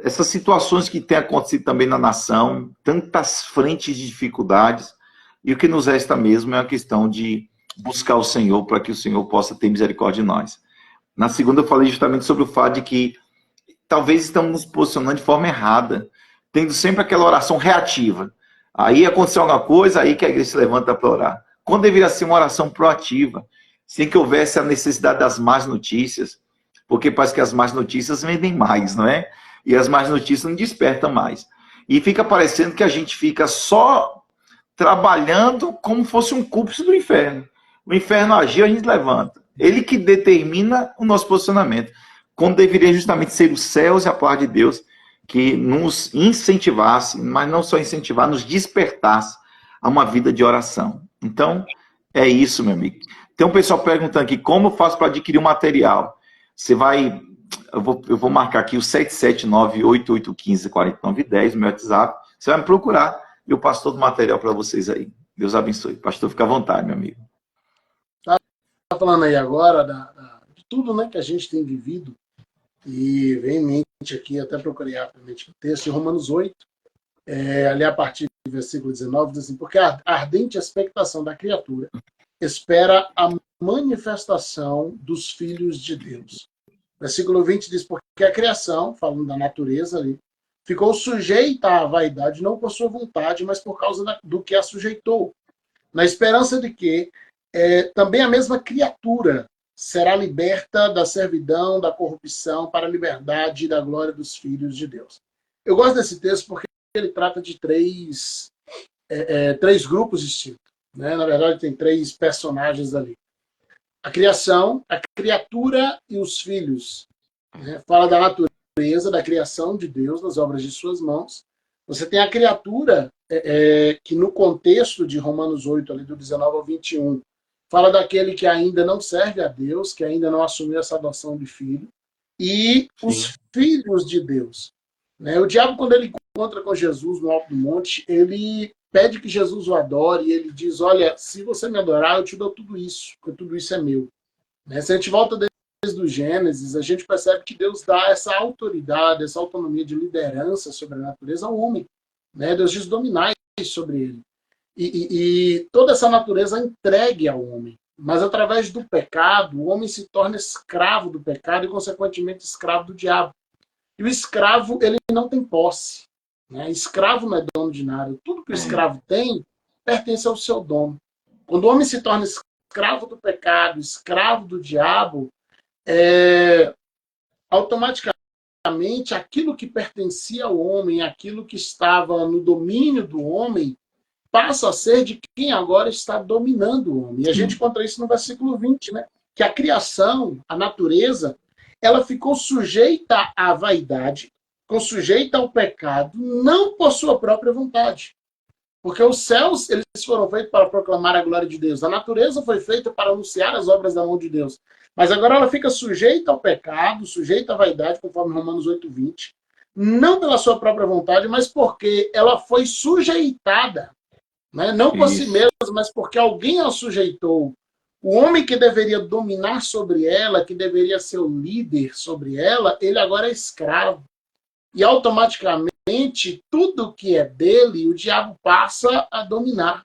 essas situações que têm acontecido também na nação, tantas frentes de dificuldades, e o que nos resta mesmo é a questão de buscar o Senhor para que o Senhor possa ter misericórdia de nós. Na segunda eu falei justamente sobre o fato de que talvez estamos nos posicionando de forma errada, tendo sempre aquela oração reativa. Aí aconteceu alguma coisa, aí que a igreja se levanta para orar. Quando deveria ser uma oração proativa, sem que houvesse a necessidade das más notícias, porque parece que as más notícias vendem mais, não é? E as más notícias não despertam mais. E fica parecendo que a gente fica só trabalhando como fosse um cúmplice do inferno. O inferno agiu, a gente levanta. Ele que determina o nosso posicionamento. Quando deveria justamente ser os céus e a palavra de Deus que nos incentivasse, mas não só incentivar, nos despertasse a uma vida de oração. Então, é isso, meu amigo. Tem um pessoal perguntando aqui, como eu faço para adquirir um material? Você vai, eu vou marcar aqui o 779-8815-4910, no meu WhatsApp. Você vai me procurar e eu passo todo o material para vocês aí. Deus abençoe. Pastor, fica à vontade, meu amigo. Tá falando aí agora de tudo, né, que a gente tem vivido, e vem em mente aqui, até procurei rapidamente o texto, em Romanos 8, ali a partir do versículo 19, diz assim, porque a ardente expectação da criatura espera a manifestação dos filhos de Deus. Versículo 20 diz, porque a criação, falando da natureza ali, ficou sujeita à vaidade, não por sua vontade, mas por causa do que a sujeitou, na esperança de que também a mesma criatura será liberta da servidão, da corrupção, para a liberdade e da glória dos filhos de Deus. Eu gosto desse texto porque ele trata de três grupos distintos. Né? Na verdade, tem três personagens ali. A criação, a criatura e os filhos. Né? Fala da natureza, da criação de Deus, das obras de suas mãos. Você tem a criatura, que no contexto de Romanos 8, ali do 19 ao 21, fala daquele que ainda não serve a Deus, que ainda não assumiu essa adoção de filho, e os filhos de Deus. Né? O diabo, quando ele encontra com Jesus no alto do monte, ele pede que Jesus o adore, e ele diz, olha, se você me adorar, eu te dou tudo isso, porque tudo isso é meu. Né? Se a gente volta desde o Gênesis, a gente percebe que Deus dá essa autoridade, essa autonomia de liderança sobre a natureza ao homem. Né? Deus diz, dominai sobre ele. E toda essa natureza é entregue ao homem. Mas através do pecado, o homem se torna escravo do pecado e, consequentemente, escravo do diabo. E o escravo, ele não tem posse. Né? Escravo não é dono de nada. Tudo que o escravo tem pertence ao seu dono. Quando o homem se torna escravo do pecado, escravo do diabo, automaticamente aquilo que pertencia ao homem, aquilo que estava no domínio do homem, passa a ser de quem agora está dominando o homem. E a gente encontra isso no versículo 20, né? Que a criação, a natureza, ela ficou sujeita à vaidade, ficou sujeita ao pecado, não por sua própria vontade. Porque os céus, eles foram feitos para proclamar a glória de Deus. A natureza foi feita para anunciar as obras da mão de Deus. Mas agora ela fica sujeita ao pecado, sujeita à vaidade, conforme Romanos 8:20, não pela sua própria vontade, mas porque ela foi sujeitada. Né? Não por si mesma, mas porque alguém a sujeitou. O homem que deveria dominar sobre ela, que deveria ser o líder sobre ela, ele agora é escravo. E automaticamente, tudo que é dele, o diabo passa a dominar.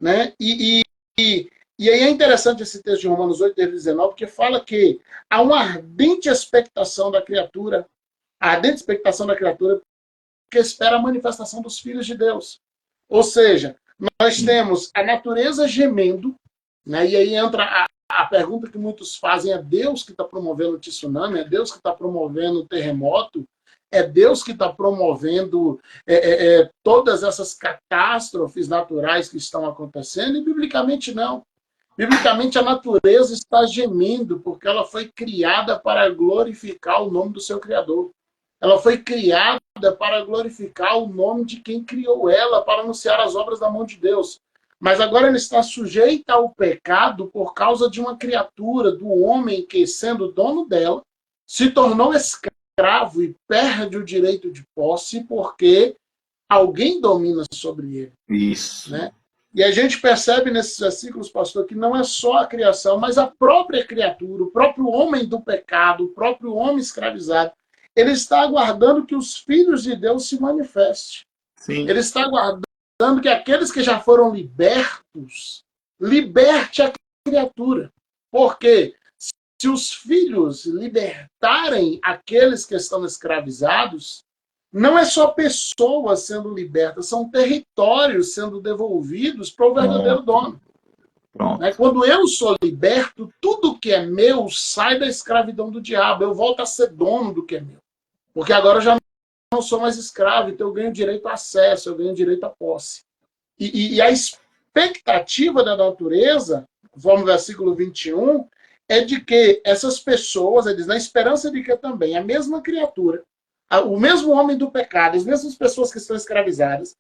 Né? E aí é interessante esse texto de Romanos 8:19, porque fala que há uma ardente expectação da criatura, a ardente expectação da criatura que espera a manifestação dos filhos de Deus. Ou seja, nós temos a natureza gemendo, né? E aí entra a pergunta que muitos fazem, é Deus que está promovendo o tsunami? É Deus que está promovendo o terremoto? É Deus que está promovendo todas essas catástrofes naturais que estão acontecendo? E biblicamente não. Biblicamente a natureza está gemendo, porque ela foi criada para glorificar o nome do seu Criador. Ela foi criada para glorificar o nome de quem criou ela, para anunciar as obras da mão de Deus. Mas agora ela está sujeita ao pecado por causa de uma criatura, do homem que, sendo dono dela, se tornou escravo e perde o direito de posse porque alguém domina sobre ele. Isso. Né? E a gente percebe nesses versículos, pastor, que não é só a criação, mas a própria criatura, o próprio homem do pecado, o próprio homem escravizado, ele está aguardando que os filhos de Deus se manifestem. Sim. Ele está aguardando que aqueles que já foram libertos, liberte a criatura. Porque se os filhos libertarem aqueles que estão escravizados, não é só pessoas sendo libertas, são territórios sendo devolvidos para o verdadeiro dono. Pronto. Quando eu sou liberto, tudo que é meu sai da escravidão do diabo. Eu volto a ser dono do que é meu. Porque agora eu já não sou mais escravo, então eu ganho direito a acesso, eu ganho direito à posse. E a expectativa da natureza, conforme o versículo 21, é de que essas pessoas, eles na esperança de que também a mesma criatura, o mesmo homem do pecado, as mesmas pessoas que estão escravizadas,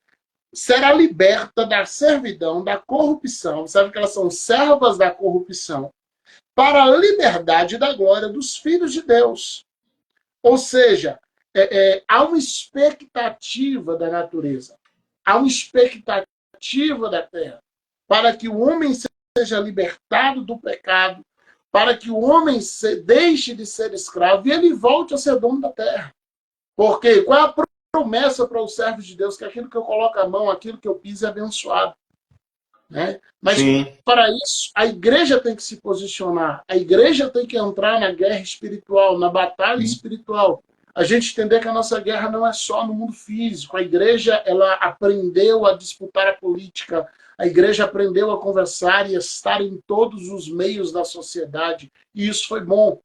será liberta da servidão, da corrupção, sabe que elas são servas da corrupção, para a liberdade da glória dos filhos de Deus. Ou seja, há uma expectativa da natureza, há uma expectativa da terra, para que o homem seja libertado do pecado, para que o homem deixe de ser escravo e ele volte a ser dono da terra. Porque qual é a promessa para os servos de Deus? Que aquilo que eu coloco a mão, aquilo que eu piso é abençoado. Né? Mas, sim, para isso, a igreja tem que se posicionar. A igreja tem que entrar na guerra espiritual, na batalha espiritual. A gente entender que a nossa guerra não é só no mundo físico. A igreja, ela aprendeu a disputar a política. A igreja aprendeu a conversar e a estar em todos os meios da sociedade. E isso foi bom,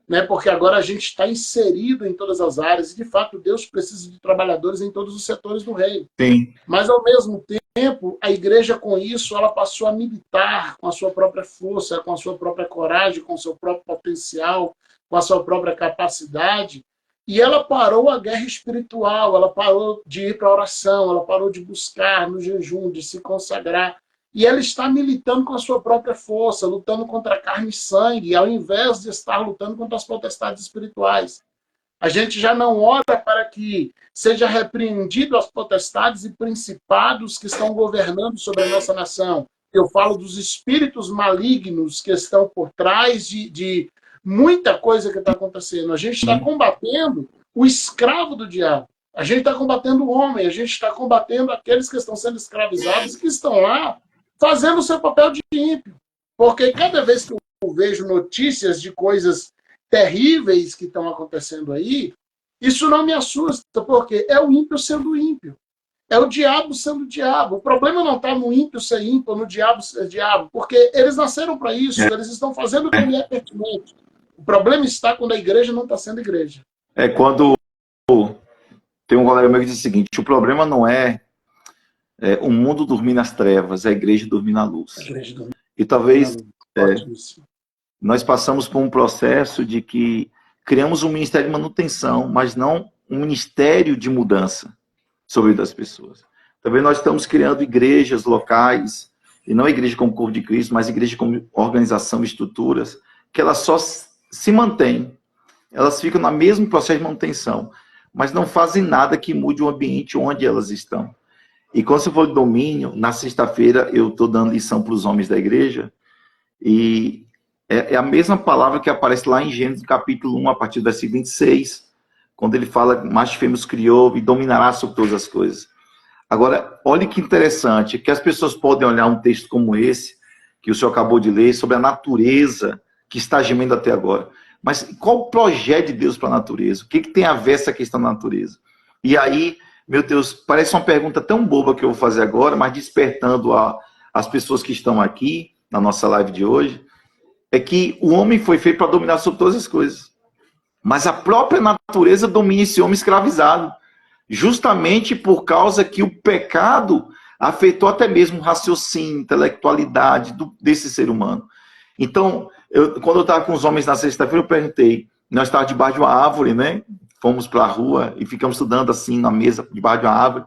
né? Porque agora a gente está inserido em todas as áreas. E, de fato, Deus precisa de trabalhadores em todos os setores do reino. Sim. Mas, ao mesmo tempo, a igreja, com isso, ela passou a militar com a sua própria força, com a sua própria coragem, com o seu próprio potencial, com a sua própria capacidade. E ela parou a guerra espiritual, ela parou de ir para a oração, ela parou de buscar no jejum, de se consagrar. E ela está militando com a sua própria força, lutando contra carne e sangue, ao invés de estar lutando contra as potestades espirituais. A gente já não ora para que seja repreendido as potestades e principados que estão governando sobre a nossa nação. Eu falo dos espíritos malignos que estão por trás de muita coisa que está acontecendo. A gente está combatendo o escravo do diabo. A gente está combatendo o homem. A gente está combatendo aqueles que estão sendo escravizados e que estão lá fazendo o seu papel de ímpio. Porque cada vez que eu vejo notícias de coisas terríveis que estão acontecendo aí, isso não me assusta, porque é o ímpio sendo ímpio. É o diabo sendo diabo. O problema não está no ímpio ser ímpio, no diabo ser diabo, porque eles nasceram para isso, eles estão fazendo o que lhe é pertinente. O problema está quando a igreja não está sendo igreja. É quando tem um colega meu que diz o seguinte: o problema não é o mundo dormir nas trevas, é a igreja dormir na luz. E talvez nós passamos por um processo de que criamos um ministério de manutenção, mas não um ministério de mudança sobre das pessoas. Também nós estamos criando igrejas locais, e não a igreja como corpo de Cristo, mas a igreja como organização e estruturas, que elas só se mantêm, elas ficam no mesmo processo de manutenção, mas não fazem nada que mude o ambiente onde elas estão. E quando você for de domínio, na sexta-feira eu estou dando lição para os homens da igreja, e é a mesma palavra que aparece lá em Gênesis capítulo 1, a partir do versículo 26, quando ele fala, macho e fêmea os criou e dominará sobre todas as coisas. Agora, olha que interessante, que as pessoas podem olhar um texto como esse, que o senhor acabou de ler, sobre a natureza que está gemendo até agora. Mas qual o projeto de Deus para a natureza? O que tem a ver essa questão da natureza? E aí, meu Deus, parece uma pergunta tão boba que eu vou fazer agora, mas despertando as pessoas que estão aqui, na nossa live de hoje, é que o homem foi feito para dominar sobre todas as coisas. Mas a própria natureza domina esse homem escravizado. Justamente por causa que o pecado afetou até mesmo o raciocínio, intelectualidade desse ser humano. Então, quando eu estava com os homens na sexta-feira, eu perguntei, nós estávamos debaixo de uma árvore, né? Fomos para a rua e ficamos estudando assim, na mesa, debaixo de uma árvore.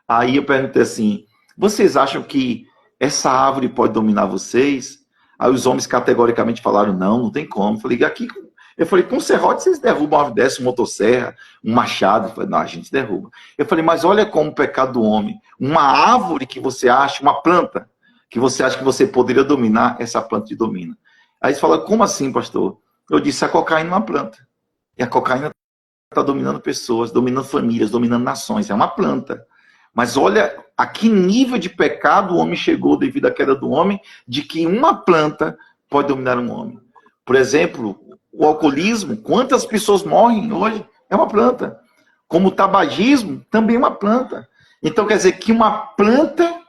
Aí eu perguntei assim, vocês acham que essa árvore pode dominar vocês? Aí os homens categoricamente falaram, não tem como. Eu falei, com um serrote vocês derrubam uma árvore dessa, uma motosserra, um machado. Eu falei, não, a gente derruba. Eu falei, mas olha como o pecado do homem. Uma árvore que você acha, uma planta, que você acha que você poderia dominar, essa planta te domina. Aí eles falaram, como assim, pastor? Eu disse, a cocaína é uma planta. E a cocaína está dominando pessoas, dominando famílias, dominando nações. É uma planta. Mas olha a que nível de pecado o homem chegou devido à queda do homem, de que uma planta pode dominar um homem. Por exemplo, o alcoolismo, quantas pessoas morrem hoje? É uma planta. Como o tabagismo, também é uma planta. Então quer dizer que uma planta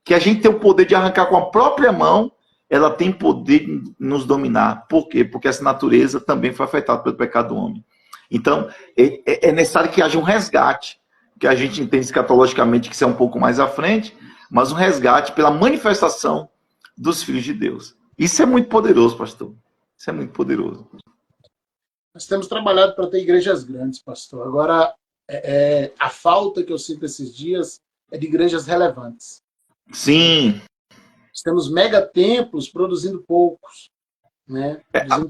que a gente tem o poder de arrancar com a própria mão, ela tem poder de nos dominar. Por quê? Porque essa natureza também foi afetada pelo pecado do homem. Então, é necessário que haja um resgate, que a gente entende escatologicamente que isso é um pouco mais à frente, mas um resgate pela manifestação dos filhos de Deus. Isso é muito poderoso, pastor. Isso é muito poderoso. Nós temos trabalhado para ter igrejas grandes, pastor. Agora, a falta que eu sinto esses dias é de igrejas relevantes. Sim. Nós temos megatemplos produzindo poucos. Né?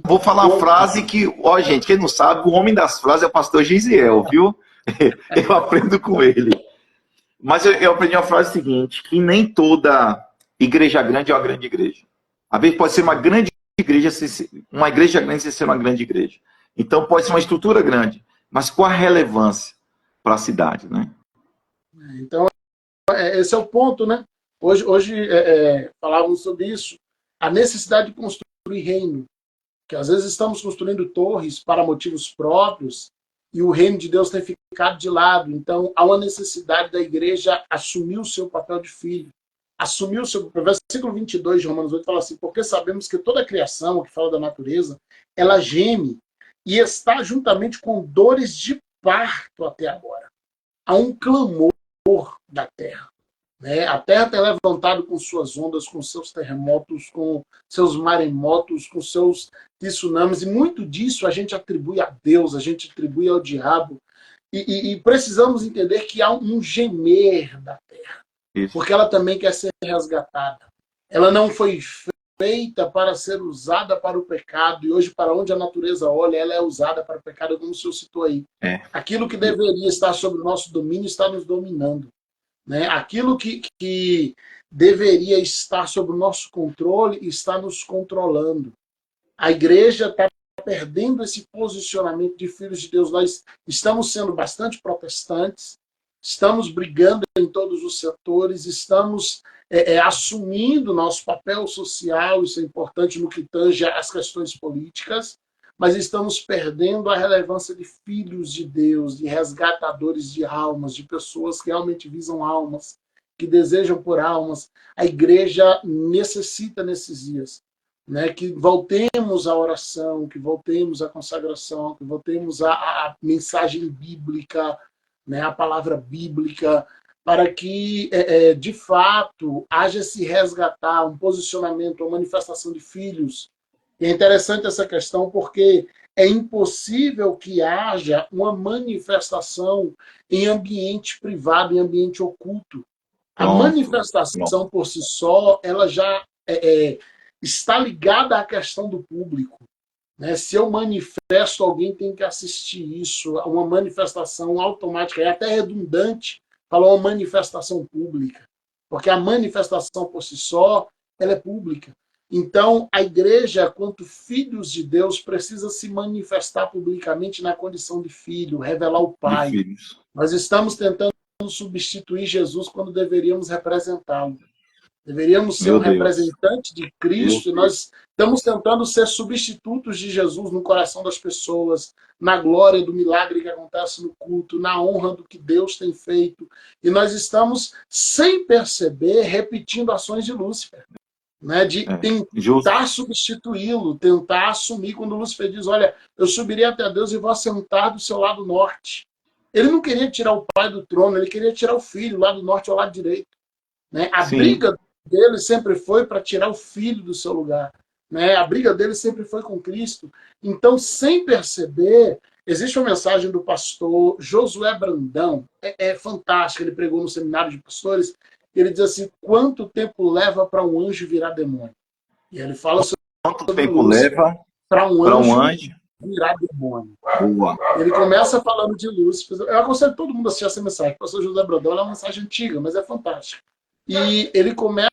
Vou falar uma frase que, ó, gente, quem não sabe, o homem das frases é o pastor Gisiel, viu? Eu aprendo com ele. Mas eu aprendi uma frase seguinte, que nem toda igreja grande é uma grande igreja. Às vezes pode ser uma grande igreja, uma igreja grande sem ser uma grande igreja. Então pode ser uma estrutura grande, mas qual a relevância para a cidade, né? Então, esse é o ponto, né? Hoje falávamos sobre isso, a necessidade de construir reino, que às vezes estamos construindo torres para motivos próprios e o reino de Deus tem ficado de lado. Então, há uma necessidade da igreja assumir o seu papel de filho, assumir o seu papel. Versículo 22 de Romanos 8 fala assim, porque sabemos que toda a criação, que fala da natureza, ela geme e está juntamente com dores de parto até agora. Há um clamor da terra. Né? A terra tem levantado com suas ondas, com seus terremotos, com seus maremotos, com seus tsunamis, e muito disso a gente atribui a Deus, a gente atribui ao diabo, e precisamos entender que há um gemer da terra, porque ela também quer ser resgatada. Ela não foi feita para ser usada para o pecado, e hoje, para onde a natureza olha, ela é usada para o pecado, como o senhor citou aí. Aquilo que deveria estar sob o nosso domínio está nos dominando. Né? Aquilo que deveria estar sob o nosso controle está nos controlando. A igreja está perdendo esse posicionamento de filhos de Deus. Nós estamos sendo bastante protestantes, estamos brigando em todos os setores, estamos assumindo nosso papel social, isso é importante no que tange às questões políticas, mas estamos perdendo a relevância de filhos de Deus, de resgatadores de almas, de pessoas que realmente visam almas, que desejam por almas. A igreja necessita nesses dias, né, que voltemos à oração, que voltemos à consagração, que voltemos à mensagem bíblica, né, a palavra bíblica, para que, de fato, haja se resgatar um posicionamento, uma manifestação de filhos. É interessante essa questão porque é impossível que haja uma manifestação em ambiente privado, em ambiente oculto. A manifestação por si só, ela já está ligada à questão do público. Né? Se eu manifesto, alguém tem que assistir isso, uma manifestação automática, é até redundante falar uma manifestação pública, porque a manifestação por si só, ela é pública. Então, a igreja, quanto filhos de Deus, precisa se manifestar publicamente na condição de filho, revelar o Pai. Nós estamos tentando substituir Jesus quando deveríamos representá-lo. Deveríamos ser um representante de Cristo, e nós estamos tentando ser substitutos de Jesus no coração das pessoas, na glória do milagre que acontece no culto, na honra do que Deus tem feito. E nós estamos, sem perceber, repetindo ações de Lúcifer. Né, de tentar substituí-lo, tentar assumir, quando Lúcifer diz, olha, eu subirei até Deus e vou assentar do seu lado norte. Ele não queria tirar o pai do trono, ele queria tirar o filho, lado norte ao lado direito. Né? A briga dele sempre foi para tirar o filho do seu lugar. Né? A briga dele sempre foi com Cristo. Então, sem perceber, existe uma mensagem do pastor Josué Brandão, é fantástica, ele pregou no seminário de pastores. Ele diz assim, quanto tempo leva para um anjo virar demônio? E ele fala sobre quanto tempo leva para um anjo virar demônio. Ele começa falando de Lúcifer. Eu aconselho todo mundo a assistir essa mensagem. O pastor José Brandão é uma mensagem antiga, mas é fantástica. E ele começa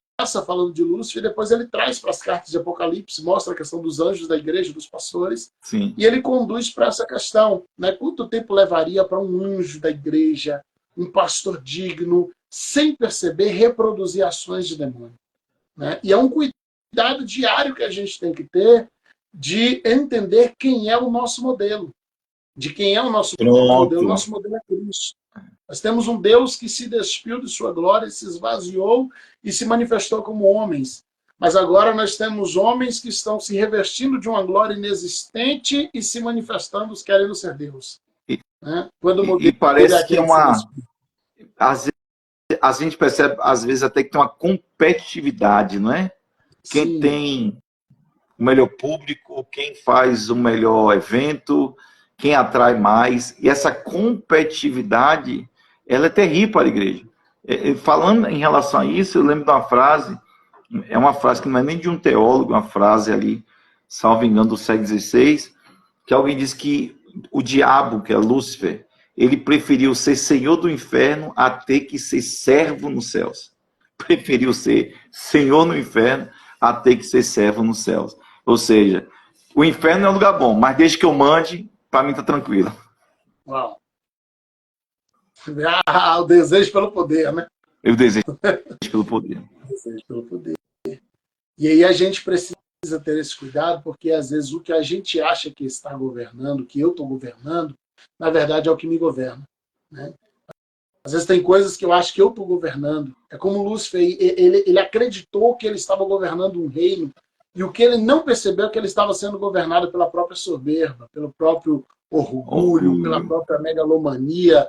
falando de Lúcifer, e depois ele traz para as cartas de Apocalipse, mostra a questão dos anjos da igreja, dos pastores, Sim. e ele conduz para essa questão, né? Quanto tempo levaria para um anjo da igreja, um pastor digno, sem perceber, reproduzir ações de demônio, né? E é um cuidado diário que a gente tem que ter de entender quem é o nosso modelo. De quem é o nosso modelo. O nosso modelo é Cristo. Nós temos um Deus que se despiu de sua glória, se esvaziou e se manifestou como homens. Mas agora nós temos homens que estão se revestindo de uma glória inexistente e se manifestando querendo ser Deus. Né? E parece que é uma... A gente percebe, às vezes, até que tem uma competitividade, não é? Quem Sim. Tem o melhor público, quem faz o melhor evento, quem atrai mais. E essa competitividade, ela é terrível para a igreja. Falando em relação a isso, eu lembro de uma frase, é uma frase que não é nem de um teólogo, uma frase ali, salvo engano, do século XVI, que alguém diz que o diabo, que é Lúcifer, ele preferiu ser senhor do inferno a ter que ser servo nos céus. Preferiu ser senhor no inferno a ter que ser servo nos céus. Ou seja, o inferno é um lugar bom, mas desde que eu mande, para mim tá tranquilo. Uau. O desejo pelo poder, né? Eu desejo pelo poder. O desejo pelo poder. E aí a gente precisa ter esse cuidado, porque às vezes o que a gente acha que está governando, que eu estou governando, na verdade é o que me governa, né? Às vezes tem coisas que eu acho que eu estou governando. É como Lúcifer, ele acreditou que ele estava governando um reino, e o que ele não percebeu é que ele estava sendo governado pela própria soberba, pelo próprio orgulho, pela própria megalomania.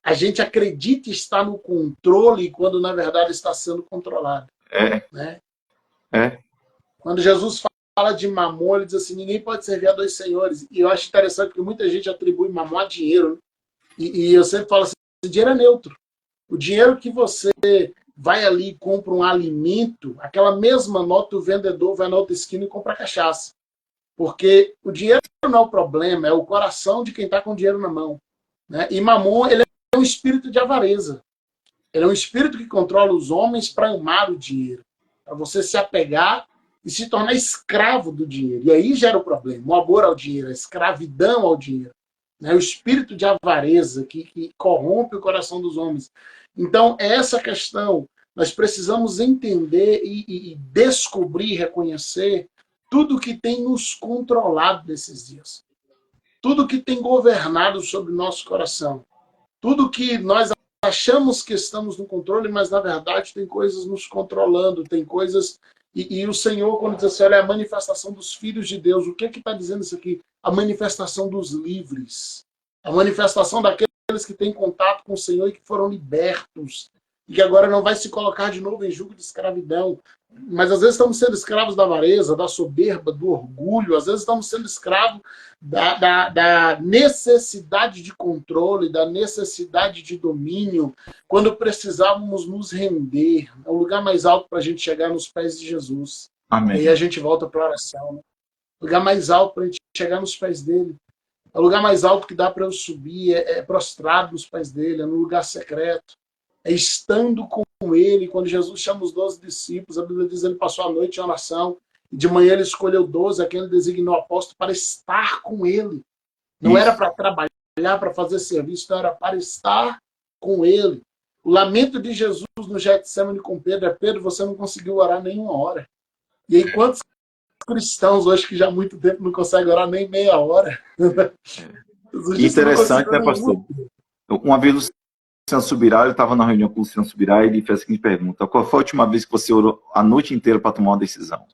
A gente acredita estar no controle quando, na verdade, está sendo controlado. Né? Quando Jesus fala de Mamon, ele diz assim, ninguém pode servir a dois senhores. E eu acho interessante que muita gente atribui Mamon a dinheiro. Né? E eu sempre falo assim, o dinheiro é neutro. O dinheiro que você vai ali e compra um alimento, aquela mesma nota o vendedor vai na outra esquina e compra cachaça. Porque o dinheiro não é o problema, é o coração de quem está com o dinheiro na mão. Né? E Mamon, ele é um espírito de avareza. Ele é um espírito que controla os homens para amar o dinheiro. Para você se apegar e se tornar escravo do dinheiro. E aí gera o problema. O amor ao dinheiro, a escravidão ao dinheiro. Né? O espírito de avareza que corrompe o coração dos homens. Então, essa questão, nós precisamos entender e descobrir, reconhecer tudo que tem nos controlado nesses dias. Tudo que tem governado sobre o nosso coração. Tudo que nós achamos que estamos no controle, mas na verdade tem coisas nos controlando, tem coisas... E o Senhor, quando diz assim, olha, a manifestação dos filhos de Deus, o que está dizendo isso aqui? A manifestação dos livres. A manifestação daqueles que têm contato com o Senhor e que foram libertos. E que agora não vai se colocar de novo em jugo de escravidão. Mas às vezes estamos sendo escravos da avareza, da soberba, do orgulho. Às vezes estamos sendo escravos da necessidade de controle, da necessidade de domínio, quando precisávamos nos render. É o lugar mais alto para a gente chegar nos pés de Jesus. Amém. E aí a gente volta para a oração. Né? O lugar mais alto para a gente chegar nos pés dele. É o lugar mais alto que dá para eu subir, é prostrado nos pés dele, é no lugar secreto. É estando com ele. Quando Jesus chama os 12 discípulos, a Bíblia diz que ele passou a noite em oração, e de manhã ele escolheu 12, a quem ele designou apóstolo, para estar com ele. Não era para trabalhar, para fazer serviço, não era para estar com ele. O lamento de Jesus no Getsemane com Pedro é: Pedro, você não conseguiu orar nem uma hora. E aí, quantos cristãos hoje que já há muito tempo não conseguem orar nem meia hora? Interessante, né, pastor? Uma vez o Luciano Subirá, eu estava na reunião com o Luciano Subirá e ele fez a seguinte pergunta: qual foi a última vez que você orou a noite inteira para tomar uma decisão?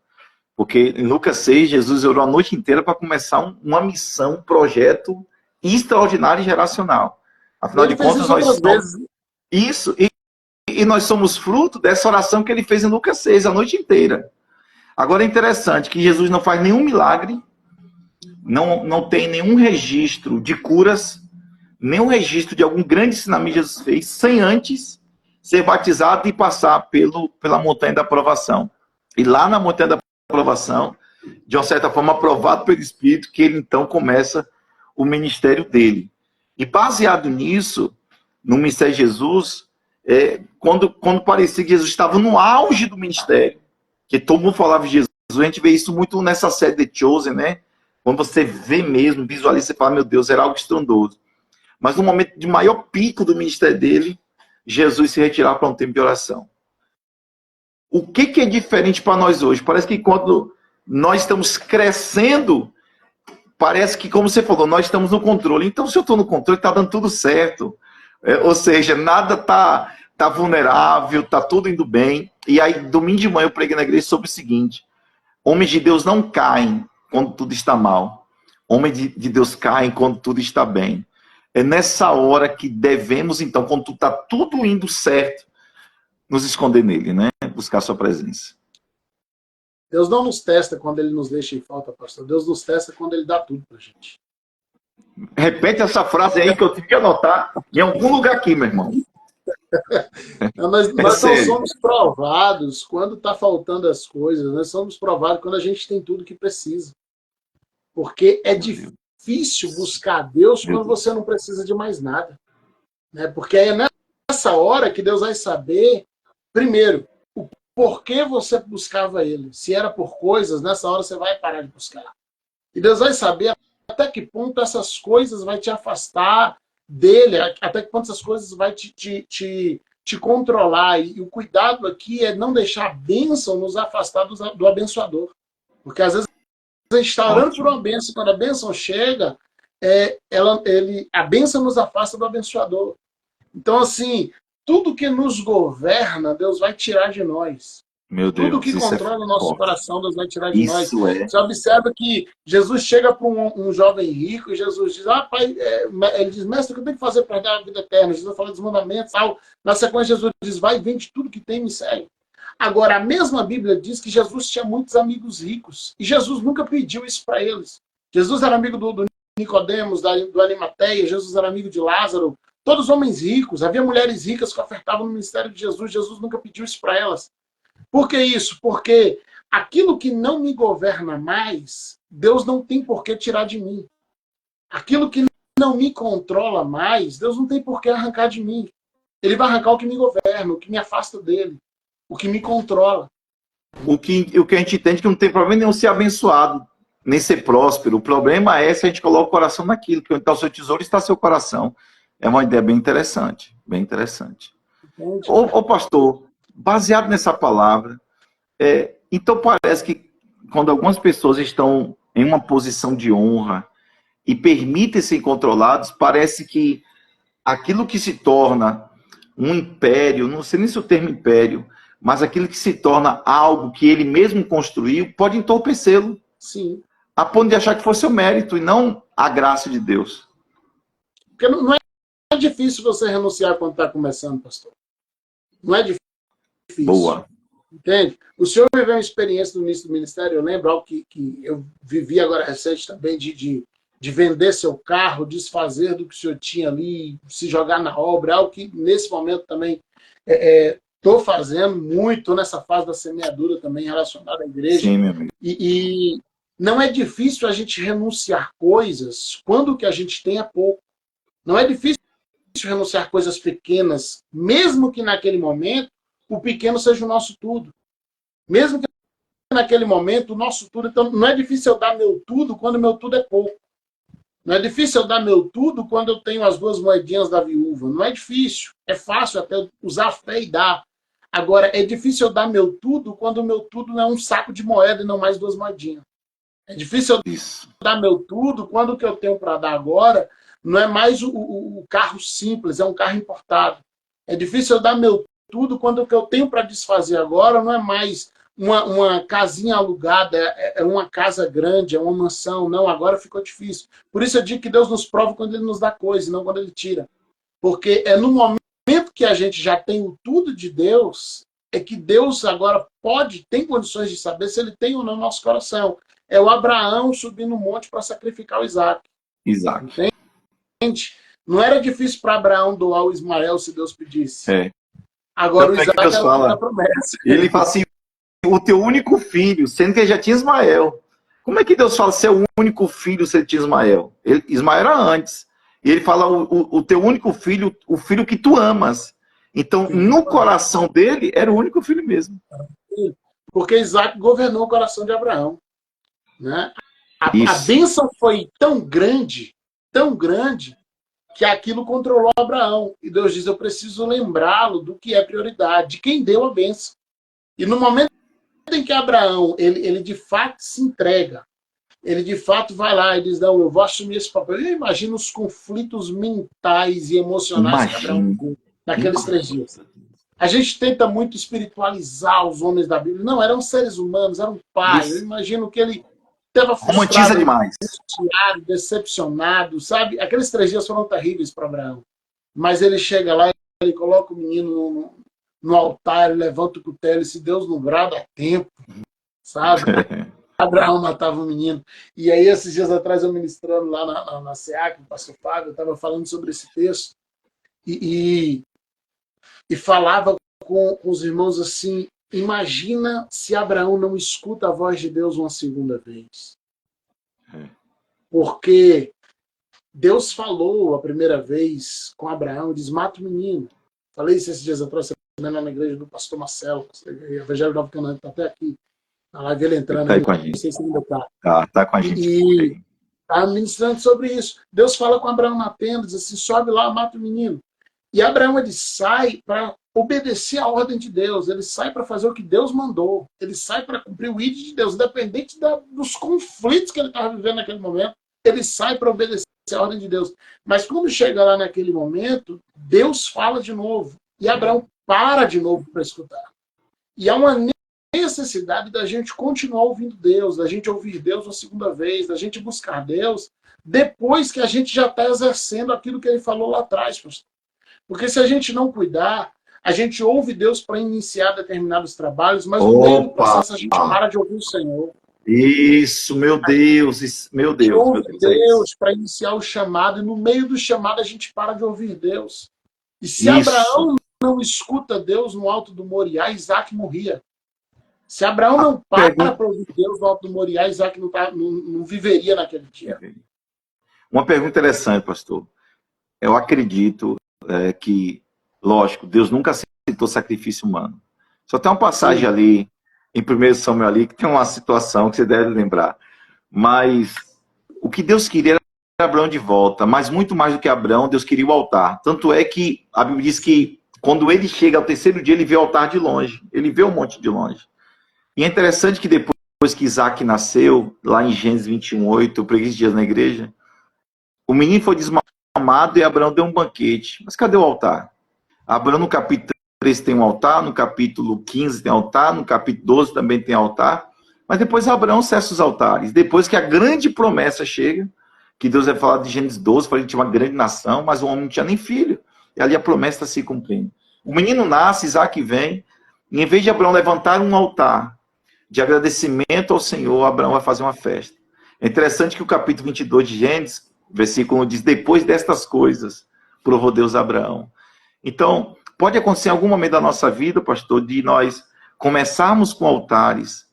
Porque em Lucas 6, Jesus orou a noite inteira para começar uma missão, um projeto extraordinário e geracional. Afinal de contas, nós somos... Isso, e nós somos fruto dessa oração que ele fez em Lucas 6, a noite inteira. Agora é interessante que Jesus não faz nenhum milagre, não tem nenhum registro de curas, nenhum registro de algum grande ensinamento que Jesus fez, sem antes ser batizado e passar pela montanha da aprovação. E lá na montanha da aprovação, de uma certa forma aprovado pelo Espírito, que ele então começa o ministério dele. E baseado nisso, no ministério de Jesus, quando parecia que Jesus estava no auge do ministério, que todo mundo falava de Jesus, a gente vê isso muito nessa série The Chosen, né? Quando você vê mesmo, visualiza, você fala, meu Deus, era algo estrondoso. Mas no momento de maior pico do ministério dele, Jesus se retirava para um tempo de oração. O que é diferente para nós hoje? Parece que quando nós estamos crescendo, parece que, como você falou, nós estamos no controle. Então, se eu estou no controle, está dando tudo certo. Ou seja, nada está vulnerável, está tudo indo bem. E aí, domingo de manhã, eu preguei na igreja sobre o seguinte: homens de Deus não caem quando tudo está mal. Homens de Deus caem quando tudo está bem. É nessa hora que devemos, então, quando está tudo indo certo, nos esconder nele, né? Buscar sua presença. Deus não nos testa quando ele nos deixa em falta, pastor. Deus nos testa quando ele dá tudo pra gente. Repete essa frase aí que eu tive que anotar em algum lugar aqui, meu irmão. Nós não somos provados quando está faltando as coisas. Nós somos provados quando a gente tem tudo que precisa. Porque é difícil buscar Deus quando você não precisa de mais nada. Né? Porque é nessa hora que Deus vai saber, primeiro, o porquê você buscava Ele. Se era por coisas, nessa hora você vai parar de buscar. E Deus vai saber até que ponto essas coisas vai te afastar dele, até que ponto essas coisas vai te controlar. E o cuidado aqui é não deixar a bênção nos afastar do abençoador. Porque às vezes a gente está orando por uma bênção, quando a bênção chega, a bênção nos afasta do abençoador. Então, assim, tudo que nos governa, Deus vai tirar de nós. Meu Deus, tudo que controla o nosso coração, Deus vai tirar de nós. É. Você observa que Jesus chega para um jovem rico e Jesus diz, pai, ele diz, mestre, o que eu tenho que fazer para dar a vida eterna? Jesus fala dos mandamentos, tal. Na sequência, Jesus diz, vai, vende tudo que tem e me segue. Agora, a mesma Bíblia diz que Jesus tinha muitos amigos ricos. E Jesus nunca pediu isso para eles. Jesus era amigo do Nicodemos, do Arimateia, Jesus era amigo de Lázaro. Todos homens ricos. Havia mulheres ricas que ofertavam no ministério de Jesus. Jesus nunca pediu isso para elas. Por que isso? Porque aquilo que não me governa mais, Deus não tem por que tirar de mim. Aquilo que não me controla mais, Deus não tem por que arrancar de mim. Ele vai arrancar o que me governa, o que me afasta dele, o que me controla. O que a gente entende que não tem problema nenhum ser abençoado, nem ser próspero. O problema é se a gente coloca o coração naquilo, porque onde está o seu tesouro está seu coração. É uma ideia bem interessante, bem interessante. Ô pastor, baseado nessa palavra, então parece que quando algumas pessoas estão em uma posição de honra e permitem ser controlados, parece que aquilo que se torna um império, não sei nem se o termo império, mas aquilo que se torna algo que ele mesmo construiu, pode entorpecê-lo. Sim. A ponto de achar que fosse o mérito e não a graça de Deus. Porque não é difícil você renunciar quando está começando, pastor. Não é difícil. Boa. Entende? O senhor viveu uma experiência no início do ministério, eu lembro algo que eu vivi agora recente também, de vender seu carro, desfazer do que o senhor tinha ali, se jogar na obra, algo que nesse momento também estou fazendo muito, estou nessa fase da semeadura também relacionada à igreja. Sim, meu amigo. E não é difícil a gente renunciar coisas quando o que a gente tem é pouco. Não é difícil renunciar coisas pequenas, mesmo que naquele momento o pequeno seja o nosso tudo. Mesmo que naquele momento o nosso tudo... Então, não é difícil eu dar meu tudo quando meu tudo é pouco. Não é difícil eu dar meu tudo quando eu tenho as 2 moedinhas da viúva. Não é difícil. É fácil até usar a fé e dar. Agora, é difícil eu dar meu tudo quando o meu tudo não é um saco de moeda e não mais 2 moedinhas. É difícil eu dar meu tudo quando o que eu tenho para dar agora não é mais o carro simples, é um carro importado. É difícil eu dar meu tudo quando o que eu tenho para desfazer agora não é mais uma casinha alugada, é uma casa grande, é uma mansão. Não, agora ficou difícil. Por isso eu digo que Deus nos prova quando Ele nos dá coisa, não quando Ele tira. Porque é no momento que a gente já tem o tudo de Deus, é que Deus agora tem condições de saber se Ele tem ou não no nosso coração. É o Abraão subir no monte para sacrificar o Isaac. Isaac. Entende? Não era difícil para Abraão doar o Ismael se Deus pedisse. Agora então, o Isaac era a promessa. Ele fala assim, o teu único filho, sendo que ele já tinha Ismael. Como é que Deus fala seu único filho se ele tinha Ismael? Ismael era antes. E ele fala o teu único filho, o filho que tu amas. Então, no coração dele, era o único filho mesmo. Porque Isaac governou o coração de Abraão. Né? A Isso. bênção foi tão grande, que aquilo controlou Abraão. E Deus diz, eu preciso lembrá-lo do que é prioridade, de quem deu a bênção. E no momento em que Abraão, ele de fato se entrega, ele de fato vai lá e diz, não, eu vou assumir esse papel. Eu imagino os conflitos mentais e emocionais que Abraão teve naqueles 3 dias. A gente tenta muito espiritualizar os homens da Bíblia. Não, eram seres humanos, eram pai. Eu imagino que ele estava frustrado, demais. decepcionado, sabe? Aqueles 3 dias foram terríveis para Abraão. Mas ele chega lá, ele coloca o menino no altar, ele levanta o cutelo, e se Deus lembrar, dá tempo, sabe? Abraão matava o menino. E aí, esses dias atrás, eu ministrando lá na SEAC, o pastor Fábio, eu estava falando sobre esse texto, e falava com os irmãos assim, imagina se Abraão não escuta a voz de Deus uma segunda vez. Porque Deus falou a primeira vez com Abraão, diz, mata o menino. Falei isso esses dias atrás, na igreja do pastor Marcelo, o Evangelho Novo Canaã, está até aqui. A live ele entrando, tá aí com a gente. Não sei se ainda está. Tá com a gente. E está ministrando sobre isso. Deus fala com Abraão na tenda, diz assim, sobe lá, mata o menino. E Abraão, ele sai para obedecer a ordem de Deus, ele sai para fazer o que Deus mandou, ele sai para cumprir o ídolo de Deus, independente dos conflitos que ele estava vivendo naquele momento, ele sai para obedecer a ordem de Deus. Mas quando chega lá naquele momento, Deus fala de novo, e Abraão para de novo para escutar. E há uma necessidade da gente continuar ouvindo Deus, da gente ouvir Deus uma segunda vez, da gente buscar Deus, depois que a gente já está exercendo aquilo que ele falou lá atrás, pastor. Porque se a gente não cuidar, a gente ouve Deus para iniciar determinados trabalhos, mas no meio do processo a gente para de ouvir o Senhor. Isso, meu Deus, meu Deus. Ouve Deus para iniciar o chamado, e no meio do chamado a gente para de ouvir Deus. E se Abraão não escuta Deus no alto do Moriá, Isaac morria. Se Abraão não para ouvir Deus no alto do Moriá, Isaac não viveria naquele dia. Uma pergunta interessante, pastor. Eu acredito que, lógico, Deus nunca aceitou sacrifício humano. Só tem uma passagem ali, em 1 Samuel ali, que tem uma situação que você deve lembrar. Mas o que Deus queria era Abraão de volta, mas muito mais do que Abraão, Deus queria o altar. Tanto é que a Bíblia diz que quando ele chega ao 3º dia, ele vê o altar de longe. Ele vê o monte de longe. E é interessante que depois que Isaac nasceu, lá em Gênesis 21:8, eu preguei esses dias na igreja, o menino foi desmamado e Abraão deu um banquete. Mas cadê o altar? Abraão no capítulo 13 tem um altar, no capítulo 15 tem altar, no capítulo 12 também tem altar. Mas depois Abraão cessa os altares. Depois que a grande promessa chega, que Deus vai falar de Gênesis 12, para a gente tinha uma grande nação, mas o homem não tinha nem filho. E ali a promessa está se cumprindo. O menino nasce, Isaac vem, e em vez de Abraão levantar um altar de agradecimento ao Senhor, Abraão vai fazer uma festa. É interessante que o capítulo 22 de Gênesis, versículo diz, depois destas coisas, provou Deus a Abraão. Então, pode acontecer em algum momento da nossa vida, pastor, de nós começarmos com altares,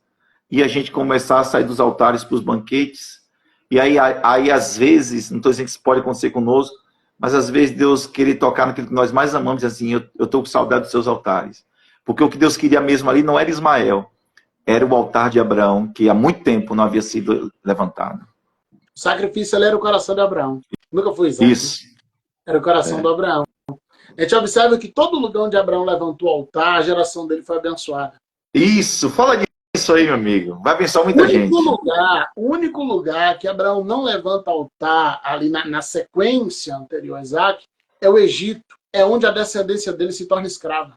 e a gente começar a sair dos altares para os banquetes, e aí às vezes, não estou dizendo que isso pode acontecer conosco, mas às vezes Deus querer tocar naquilo que nós mais amamos, assim, eu estou com saudade dos seus altares. Porque o que Deus queria mesmo ali não era Ismael, era o altar de Abraão, que há muito tempo não havia sido levantado. O sacrifício ali era o coração de Abraão. Nunca foi Isaac. Isso. Era o coração do Abraão. A gente observa que todo lugar onde Abraão levantou o altar, a geração dele foi abençoada. Isso, fala disso aí, meu amigo. Vai abençoar muita gente. O único lugar que Abraão não levanta altar ali na sequência anterior a Isaac é o Egito. É onde a descendência dele se torna escrava.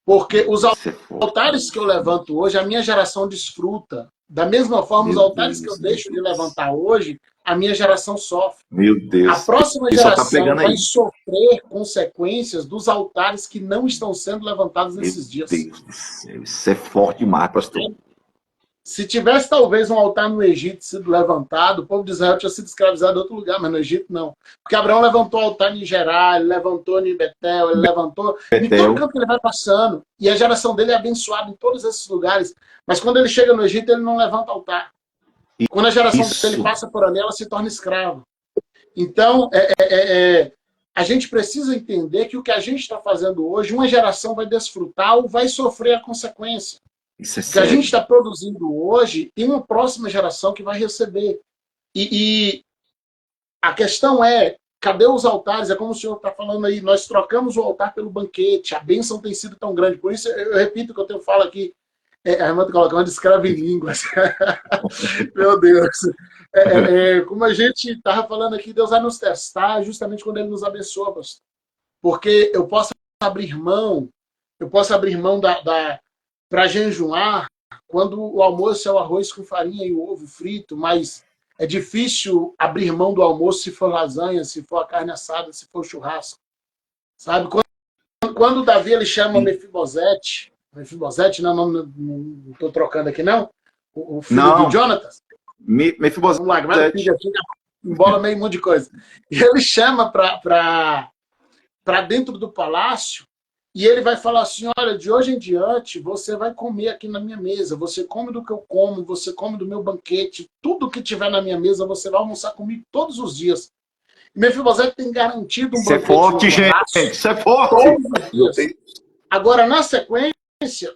Porque os altares que eu levanto hoje, a minha geração desfruta. Da mesma forma, os altares que eu deixo de levantar hoje, a minha geração sofre. Meu Deus. A próxima geração vai sofrer consequências dos altares que não estão sendo levantados nesses dias. Meu Deus do céu, isso é forte demais, pastor. Se tivesse talvez um altar no Egito sido levantado, o povo de Israel tinha sido escravizado em outro lugar, mas no Egito não. Porque Abraão levantou altar em Gerar, ele levantou em Betel, ele levantou em todo canto que ele vai passando. E a geração dele é abençoada em todos esses lugares. Mas quando ele chega no Egito, ele não levanta altar. Quando a geração dele passa por ali, ela se torna escrava. Então, a gente precisa entender que o que a gente está fazendo hoje, uma geração vai desfrutar ou vai sofrer a consequência. Isso é O que a gente sério. está produzindo hoje, tem uma próxima geração que vai receber. E a questão é, cadê os altares? É como o senhor está falando aí, nós trocamos o altar pelo banquete, a bênção tem sido tão grande. Por isso, eu repito o que eu falo aqui, a irmã está colocando escreve em línguas. Meu Deus. Como a gente estava falando aqui, Deus vai nos testar justamente quando Ele nos abençoa, pastor. Porque eu posso abrir mão para jejuar quando o almoço é o arroz com farinha e o ovo frito, mas é difícil abrir mão do almoço se for lasanha, se for a carne assada, se for churrasco. Sabe? Quando Davi ele chama Mefibosete, não estou trocando aqui, não. O filho Não, de Jonatas. Mefibosete. Vamos lá, que vai filho aqui, embola meio monte de coisa. E ele chama para dentro do palácio e ele vai falar assim, olha, de hoje em diante você vai comer aqui na minha mesa, você come do que eu como, você come do meu banquete, tudo que tiver na minha mesa você vai almoçar comigo todos os dias. E Mefibosete tem garantido um Isso é banquete forte, no palácio, gente. Isso é forte. todos os dias. Agora, na sequência,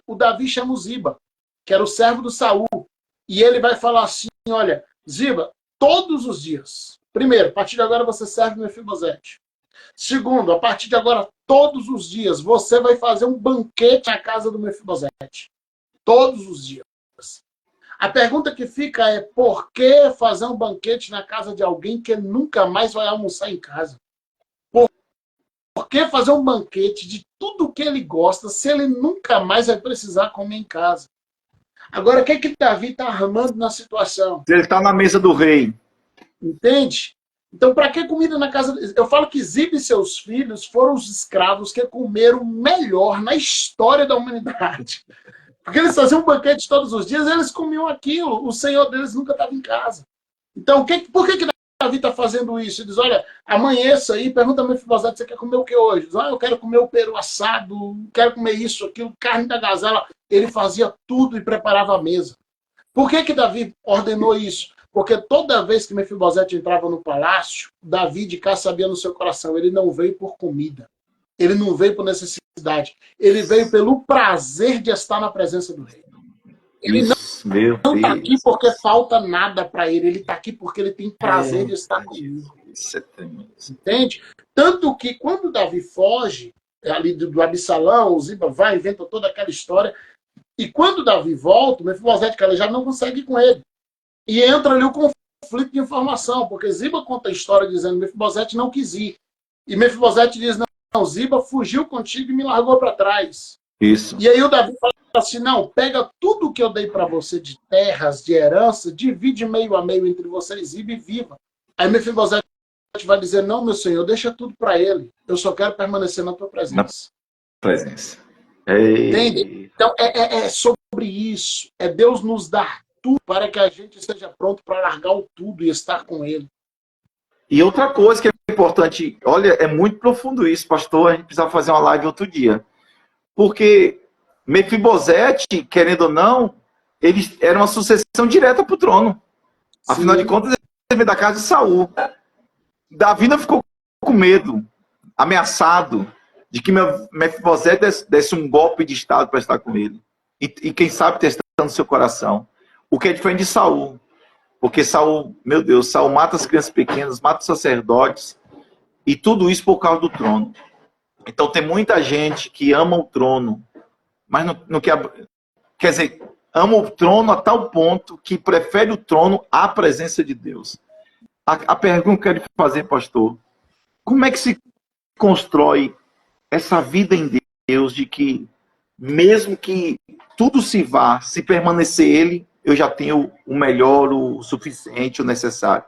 o Davi chama o Ziba, que era o servo do Saul. E ele vai falar assim, olha, Ziba, todos os dias. Primeiro, a partir de agora você serve Mefibosete. Segundo, a partir de agora, todos os dias, você vai fazer um banquete na casa do Mefibosete. Todos os dias. A pergunta que fica é, por que fazer um banquete na casa de alguém que nunca mais vai almoçar em casa? Por que fazer um banquete de tudo que ele gosta se ele nunca mais vai precisar comer em casa? Agora, o que Davi está armando na situação? Ele está na mesa do rei. Entende? Então, para que comida na casa? Eu falo que Ziba e seus filhos foram os escravos que comeram melhor na história da humanidade. Porque eles faziam um banquete todos os dias, eles comiam aquilo. O senhor deles nunca estava em casa. Então, por que Davi está fazendo isso? Ele diz, olha, amanheça aí, pergunta a Mefibosete, você quer comer o que hoje? Diz, eu quero comer o peru assado, quero comer isso, aquilo, carne da gazela. Ele fazia tudo e preparava a mesa. Por que Davi ordenou isso? Porque toda vez que Mefibosete entrava no palácio, Davi de cá sabia no seu coração, ele não veio por comida. Ele não veio por necessidade. Ele veio pelo prazer de estar na presença do rei. Ele não está aqui porque falta nada para ele. Ele está aqui porque ele tem prazer de estar comigo. Entende? Tanto que quando Davi foge ali do Absalão, o Ziba vai, inventa toda aquela história. E quando Davi volta, o Mefibosete já não consegue ir com ele. E entra ali o conflito de informação, porque Ziba conta a história dizendo que Mefibosete não quis ir. E Mefibosete diz, não, Ziba fugiu contigo e me largou para trás. Isso. E aí o Davi fala assim, não, pega tudo que eu dei para você de terras, de herança, divide meio a meio entre vocês, Ziba e viva. Aí Mefibosete vai dizer, não, meu senhor, deixa tudo para ele. Eu só quero permanecer na tua presença. Na presença. Entende? Então, é sobre isso. É Deus nos dar tudo para que a gente esteja pronto para largar o tudo e estar com Ele. E outra coisa que é importante, olha, é muito profundo isso, pastor, a gente precisava fazer uma live outro dia. Porque Mefibosete, querendo ou não, ele era uma sucessão direta para o trono. Afinal de contas, ele veio da casa de Saul. Davi não ficou com medo, ameaçado, de que Mefibosete desse um golpe de estado para estar com ele. E quem sabe testando seu coração. O que é diferente de Saul. Porque Saul, meu Deus, Saul mata as crianças pequenas, mata os sacerdotes. E tudo isso por causa do trono. Então tem muita gente que ama o trono, mas não quer... Quer dizer, ama o trono a tal ponto que prefere o trono à presença de Deus. A pergunta que eu quero fazer, pastor, como é que se constrói essa vida em Deus de que, mesmo que tudo se vá, se permanecer Ele, eu já tenho o melhor, o suficiente, o necessário?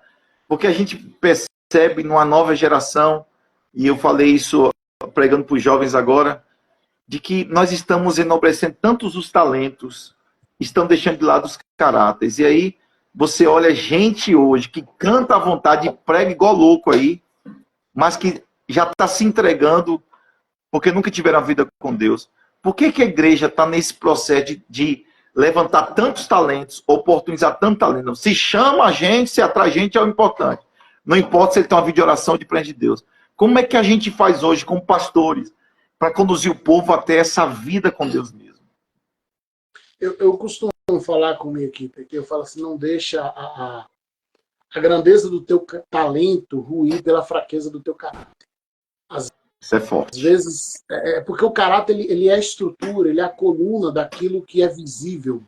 Porque a gente percebe numa nova geração, e eu falei isso pregando para os jovens agora, de que nós estamos enobrecendo tantos os talentos, estamos deixando de lado os caráteres. E aí você olha gente hoje que canta à vontade e prega igual louco aí, mas que já está se entregando porque nunca tiveram a vida com Deus. Por que a igreja está nesse processo de levantar tantos talentos, oportunizar tanto talento? Se chama a gente, se atrai gente, é o importante. Não importa se ele tem uma vida de oração de frente de Deus. Como é que a gente faz hoje como pastores para conduzir o povo até essa vida com Deus mesmo? Eu costumo falar com minha equipe aqui, eu falo assim, não deixa a grandeza do teu talento ruir pela fraqueza do teu caráter. Isso é Às forte. vezes, porque o caráter ele é a estrutura, ele é a coluna daquilo que é visível,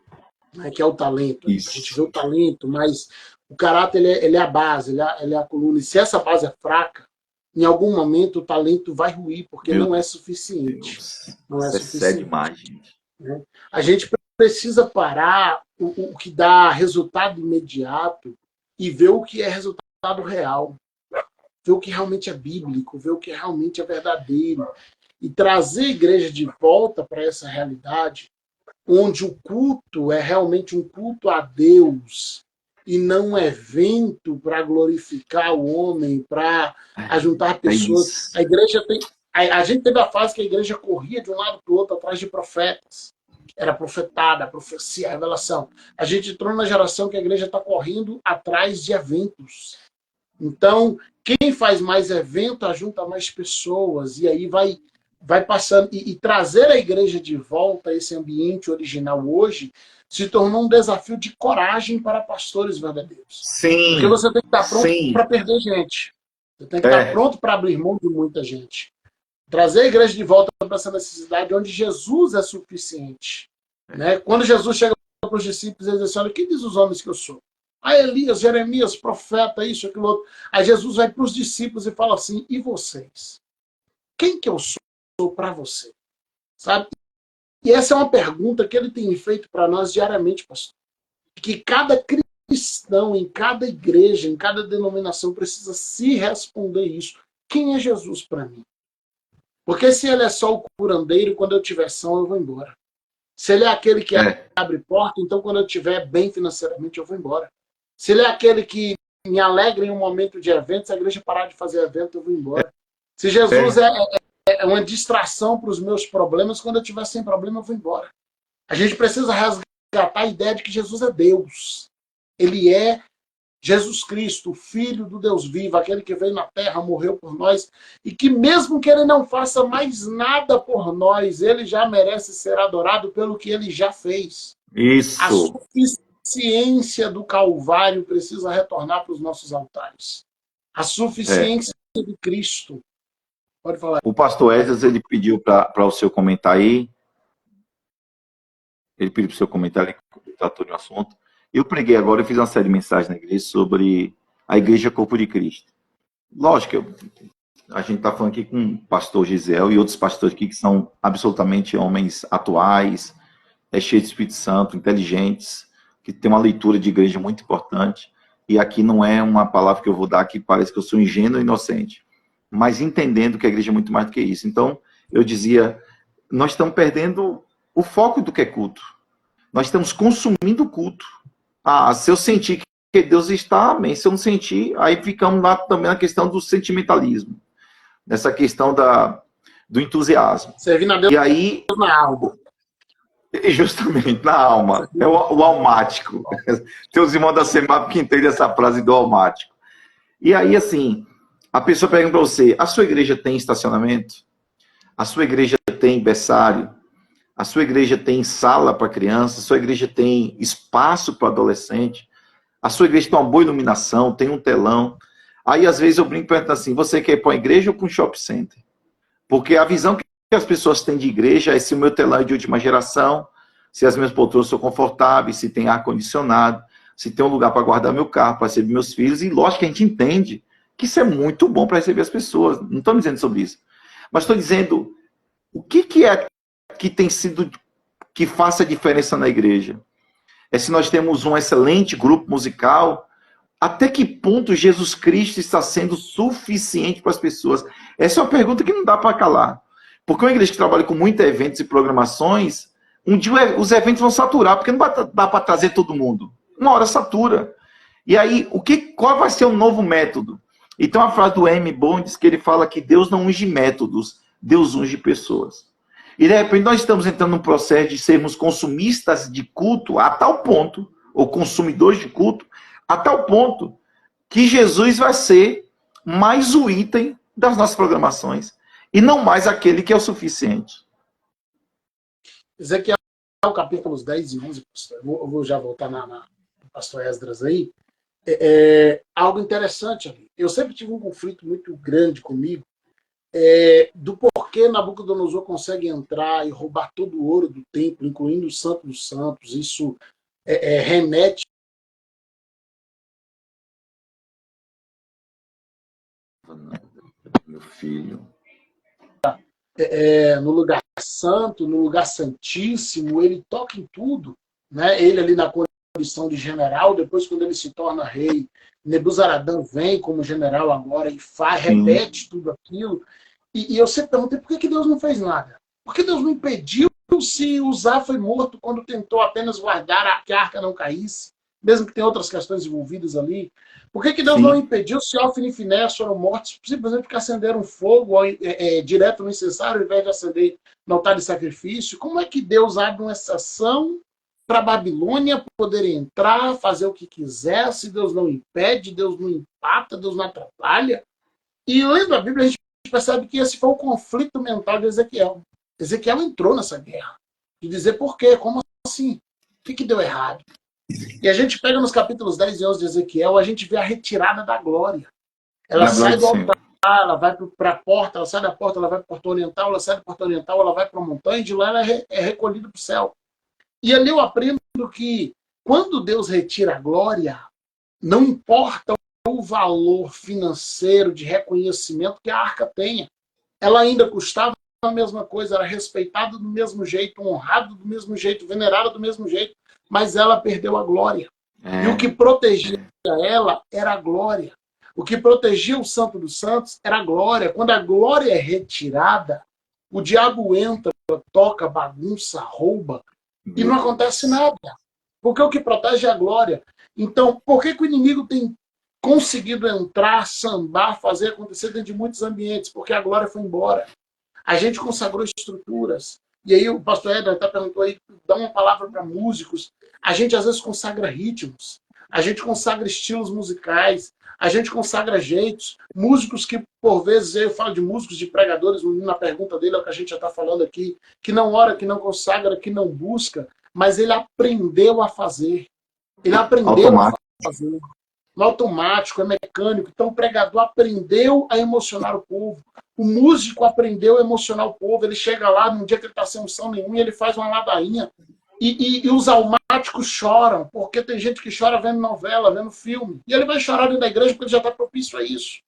né, que é o talento. A gente vê Isso. o talento, mas o caráter ele é a base, ele é a coluna. E se essa base é fraca, em algum momento o talento vai ruir, porque Meu não é suficiente. Deus. Não é Isso é sério suficiente. demais, gente. Né? A gente precisa parar o que dá resultado imediato e ver o que é resultado real. Ver o que realmente é bíblico, ver o que realmente é verdadeiro. E trazer a igreja de volta para essa realidade, onde o culto é realmente um culto a Deus e não um evento para glorificar o homem, para ajuntar É pessoas. isso. A igreja tem. A gente teve a fase que a igreja corria de um lado para o outro atrás de profetas. Era profetada, a profecia, a revelação. A gente entrou na geração que a igreja está correndo atrás de eventos. Então, quem faz mais evento ajunta mais pessoas, e aí vai passando. E trazer a igreja de volta a esse ambiente original hoje se tornou um desafio de coragem para pastores verdadeiros. Porque Sim, você tem que estar pronto sim. para perder gente. Você tem que estar É, pronto para abrir mão de muita gente. Trazer a igreja de volta para essa necessidade onde Jesus é suficiente. Né? Quando Jesus chega para os discípulos, ele diz assim, olha, quem diz os homens que eu sou? Ah, Elias, Jeremias, profeta, isso, aquilo outro. Aí Jesus vai para os discípulos e fala assim, e vocês? Quem que eu sou para você? Sabe? E essa é uma pergunta que ele tem feito para nós diariamente, pastor. Que cada cristão, em cada igreja, em cada denominação, precisa se responder isso. Quem é Jesus para mim? Porque se ele é só o curandeiro, quando eu tiver são, eu vou embora. Se ele é aquele que é, abre porta, então quando eu estiver bem financeiramente, eu vou embora. Se ele é aquele que me alegra em um momento de evento, se a igreja parar de fazer evento, eu vou embora. Se Jesus é. é uma distração para os meus problemas, quando eu estiver sem problema, eu vou embora. A gente precisa resgatar a ideia de que Jesus é Deus. Ele é Jesus Cristo, o Filho do Deus vivo, aquele que veio na terra, morreu por nós, e que mesmo que ele não faça mais nada por nós, ele já merece ser adorado pelo que ele já fez. A Isso. suficiência do Calvário precisa retornar para os nossos altares. A É. suficiência de Cristo. Pode falar. O pastor Esdras, ele pediu para o seu comentário aí, ele pediu para o seu comentário, ele tratou de um assunto. Eu preguei agora, eu fiz uma série de mensagens na igreja sobre a igreja Corpo de Cristo. Lógico, a gente está falando aqui com o pastor Gisel e outros pastores aqui que são absolutamente homens atuais, cheios de Espírito Santo, inteligentes, que tem uma leitura de igreja muito importante. E aqui não é uma palavra que eu vou dar que parece que eu sou ingênuo e inocente, mas entendendo que a igreja é muito mais do que isso. Então, eu dizia, nós estamos perdendo o foco do que é culto. Nós estamos consumindo o culto. Ah, se eu sentir que Deus está, amém. Se eu não sentir, aí ficamos lá também na questão do sentimentalismo, nessa questão do entusiasmo. Servindo a Deus E aí, na alma. justamente, na alma, é o almático. Tem os irmãos da SEMAP que entendem essa frase do almático. E aí, assim, a pessoa pergunta para você, a sua igreja tem estacionamento? A sua igreja tem berçário? A sua igreja tem sala para criança? A sua igreja tem espaço para adolescente? A sua igreja tem uma boa iluminação, tem um telão? Aí, às vezes, eu brinco e pergunto assim, você quer ir para uma igreja ou para um shopping center? Porque a visão que as pessoas têm de igreja é se o meu telão é de última geração, se as minhas poltronas são confortáveis, se tem ar-condicionado, se tem um lugar para guardar meu carro, para receber meus filhos. E lógico que a gente entende que isso é muito bom para receber as pessoas. Não estou dizendo sobre isso. Mas estou dizendo o que é que tem sido que faça a diferença na igreja. É se nós temos um excelente grupo musical, até que ponto Jesus Cristo está sendo suficiente para as pessoas? Essa é uma pergunta que não dá para calar. Porque uma igreja que trabalha com muitos eventos e programações, um dia os eventos vão saturar, porque não dá para trazer todo mundo. Uma hora satura. E aí, qual vai ser o novo método? Então, a frase do M. Bondes, que ele fala que Deus não unge métodos, Deus unge pessoas. E, de repente, nós estamos entrando num processo de sermos consumistas de culto a tal ponto, ou consumidores de culto, a tal ponto que Jesus vai ser mais o item das nossas programações, e não mais aquele que é o suficiente. Ezequiel, capítulos 10 e 11, pastor. Eu vou já voltar no pastor Esdras aí. Algo interessante ali. Eu sempre tive um conflito muito grande comigo, do porquê Nabucodonosor consegue entrar e roubar todo o ouro do templo, incluindo o Santo dos Santos. Isso remete Meu filho. No lugar santo, no lugar santíssimo, ele toca em tudo, né? Ele ali na condição de general, depois quando ele se torna rei, Nebuzaradã vem como general agora e repete tudo aquilo. E eu sempre perguntei por que Deus não fez nada? Por que Deus não impediu se Uzá foi morto quando tentou apenas guardar que a arca não caísse? Mesmo que tenha outras questões envolvidas ali. Por que Deus não impediu se Ofni e Finéias foram mortos simplesmente porque acenderam fogo direto no incensário ao invés de acender no altar de sacrifício? Como é que Deus abre uma exceção para a Babilônia poder entrar, fazer o que quiser, se Deus não impede, Deus não empata, Deus não atrapalha? E lendo a Bíblia, a gente percebe que esse foi o conflito mental de Ezequiel. Ezequiel entrou nessa guerra. De dizer por quê, como assim? O que deu errado? E a gente pega nos capítulos 10 e 11 de Ezequiel, a gente vê a retirada da glória. Ela sai do altar, ela vai para a porta, ela sai da porta, ela vai para o portão oriental, ela sai do portão oriental, ela vai para a montanha, e de lá ela é recolhida para o céu. E ali eu aprendo que quando Deus retira a glória, não importa o valor financeiro de reconhecimento que a arca tenha, ela ainda custava a mesma coisa, era respeitada do mesmo jeito, honrada do mesmo jeito, venerada do mesmo jeito, mas ela perdeu a glória. E o que protegia ela era a glória. O que protegia o Santo dos Santos era a glória. Quando a glória é retirada, o diabo entra, toca, bagunça, rouba, e não acontece nada. Porque o que protege é a glória. Então, por que o inimigo tem conseguido entrar, sambar, fazer acontecer dentro de muitos ambientes? Porque a glória foi embora. A gente consagrou estruturas. E aí o pastor Eder até perguntou aí, dá uma palavra para músicos. A gente às vezes consagra ritmos. A gente consagra estilos musicais. A gente consagra jeitos. Músicos que, por vezes, eu falo de músicos, de pregadores, na pergunta dele, é o que a gente já está falando aqui, que não ora, que não consagra, que não busca, mas ele aprendeu a fazer. Ele aprendeu a fazer. No automático, é mecânico. Então o pregador aprendeu a emocionar o povo. O músico aprendeu a emocionar o povo. Ele chega lá, num dia que ele está sem unção nenhuma, e ele faz uma ladainha. E os almáticos choram, porque tem gente que chora vendo novela, vendo filme. E ele vai chorar dentro da igreja porque ele já está propício a isso.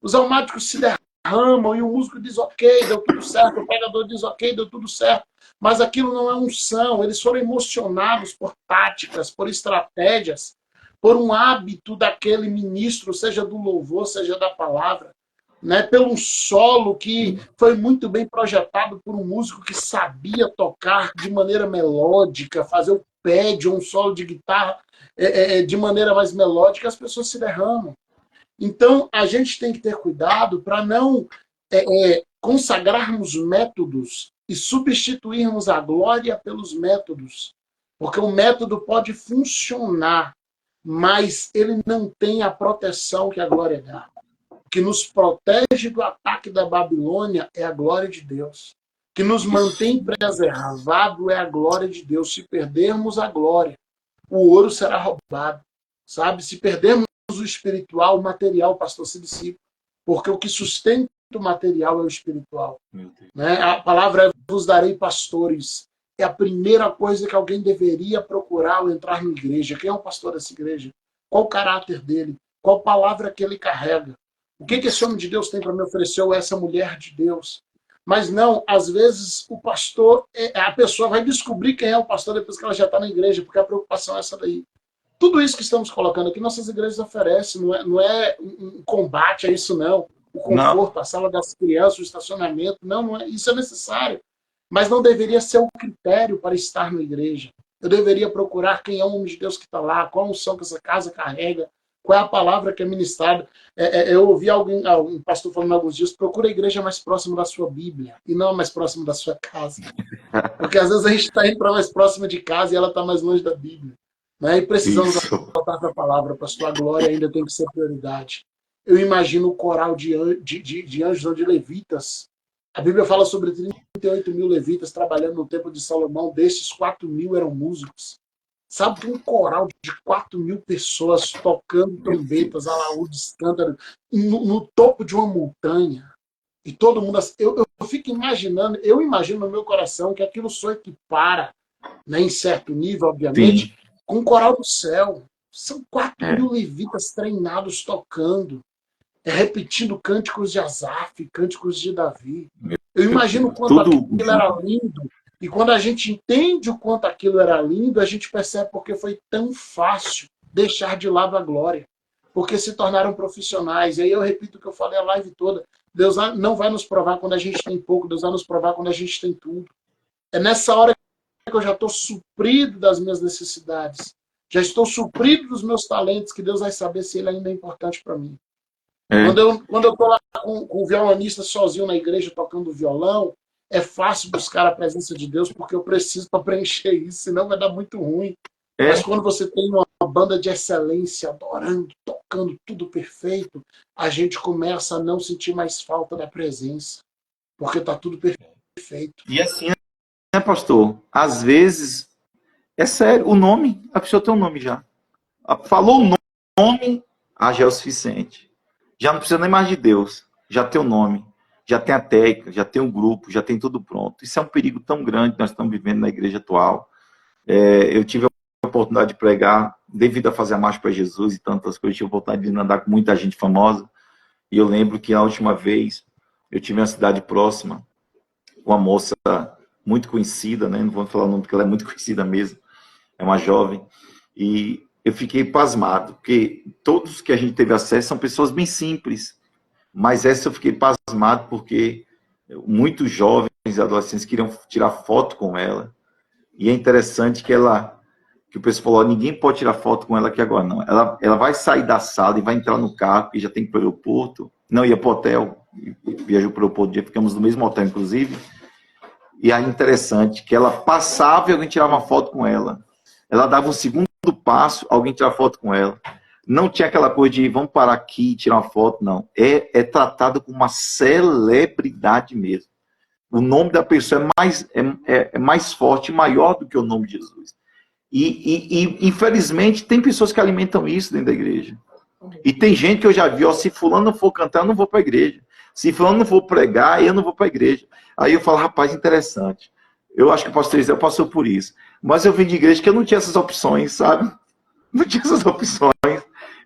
Os almáticos se derramam e o músico diz ok, deu tudo certo. O pregador diz ok, deu tudo certo. Mas aquilo não é unção. Eles foram emocionados por táticas, por estratégias, por um hábito daquele ministro, seja do louvor, seja da palavra, né? Pelo solo que foi muito bem projetado por um músico que sabia tocar de maneira melódica, fazer o pad ou um solo de guitarra de maneira mais melódica, as pessoas se derramam. Então, a gente tem que ter cuidado para não consagrarmos métodos e substituirmos a glória pelos métodos, porque o método pode funcionar, mas ele não tem a proteção que a glória dá. O que nos protege do ataque da Babilônia é a glória de Deus. O que nos mantém preservado é a glória de Deus. Se perdermos a glória, o ouro será roubado. Sabe? Se perdermos o espiritual, o material, o pastor se dissipa. Porque o que sustenta o material é o espiritual. Né? A palavra é: vos darei pastores. É a primeira coisa que alguém deveria procurar ao entrar na igreja. Quem é o pastor dessa igreja? Qual o caráter dele? Qual palavra que ele carrega? O que esse homem de Deus tem para me oferecer, ou essa mulher de Deus? Mas não, às vezes o pastor, a pessoa vai descobrir quem é o pastor depois que ela já está na igreja, porque a preocupação é essa daí. Tudo isso que estamos colocando aqui, nossas igrejas oferecem, não é um combate a isso, não. O conforto, a sala das crianças, o estacionamento, não é, isso é necessário. Mas não deveria ser o critério para estar na igreja. Eu deveria procurar quem é o homem de Deus que está lá, qual a unção que essa casa carrega, qual é a palavra que é ministrada. Eu ouvi um pastor falando há alguns dias: procura a igreja mais próxima da sua Bíblia e não mais próxima da sua casa. Porque às vezes a gente está indo para mais próxima de casa e ela está mais longe da Bíblia. Né? E precisamos voltar para a palavra, pastor. A glória ainda tem que ser prioridade. eu imagino o coral de anjos ou de levitas. A Bíblia fala sobre 38 mil levitas trabalhando no templo de Salomão, desses 4 mil eram músicos. Sabe que um coral de 4 mil pessoas tocando Meu trombetas, Deus. alaúdes, cântaros, no topo de uma montanha. E todo mundo. Eu fico imaginando, eu imagino no meu coração que aquilo só equipara, né, em certo nível, Sim, obviamente, com o coral do céu. São 4 é. mil levitas treinados tocando, repetindo cânticos de Asaf, cânticos de Davi. Meu Eu imagino o Deus. quanto Tudo aquilo era junto. lindo. E quando a gente entende o quanto aquilo era lindo, a gente percebe porque foi tão fácil deixar de lado a glória. Porque se tornaram profissionais. E aí eu repito o que eu falei a live toda. Deus não vai nos provar quando a gente tem pouco, Deus vai nos provar quando a gente tem tudo. É nessa hora que eu já estou suprido das minhas necessidades. Já estou suprido dos meus talentos, que Deus vai saber se ele ainda é importante para mim. É, Quando eu estou lá com o violonista sozinho na igreja tocando violão, é fácil buscar a presença de Deus porque eu preciso para preencher isso, senão vai dar muito ruim. Mas é, quando você tem uma banda de excelência, adorando, tocando tudo perfeito, a gente começa a não sentir mais falta da presença, porque está tudo perfeito. e assim, né, pastor? Às vezes, é sério, o nome, a pessoa tem um nome já. Falou o nome, já é o suficiente. Já não precisa nem mais de Deus. Já tem o nome, já tem a técnica, já tem o grupo, já tem tudo pronto. Isso é um perigo tão grande que nós estamos vivendo na igreja atual. Eu tive a oportunidade de pregar, devido a fazer a marcha para Jesus e tantas coisas, tive a oportunidade de andar com muita gente famosa. E eu lembro que a última vez eu tive uma cidade próxima, uma moça muito conhecida, né? Não vou falar o nome porque ela é muito conhecida mesmo, é uma jovem, e eu fiquei pasmado, porque todos que a gente teve acesso são pessoas bem simples, mas essa eu fiquei pasmado porque muitos jovens e adolescentes queriam tirar foto com ela, e é interessante que o pessoal falou, ninguém pode tirar foto com ela aqui agora, não. Ela vai sair da sala e vai entrar no carro, que já tem que ir para o aeroporto, não, ia para o hotel, viajou para o aeroporto, já ficamos no mesmo hotel, inclusive, e aí interessante que ela passava e alguém tirava uma foto com ela. Ela dava um segundo passo, alguém tirava foto com ela. Não tinha aquela coisa de vamos parar aqui e tirar uma foto, não. É tratado como uma celebridade mesmo. O nome da pessoa é mais forte, maior do que o nome de Jesus. Infelizmente, tem pessoas que alimentam isso dentro da igreja. E tem gente que eu já vi, ó, se fulano não for cantar, eu não vou para a igreja. Se fulano não for pregar, eu não vou para a igreja. Aí eu falo, rapaz, interessante. Eu acho que o pastor Israel passou por isso. Mas eu vim de igreja que eu não tinha essas opções, sabe? Não tinha essas opções.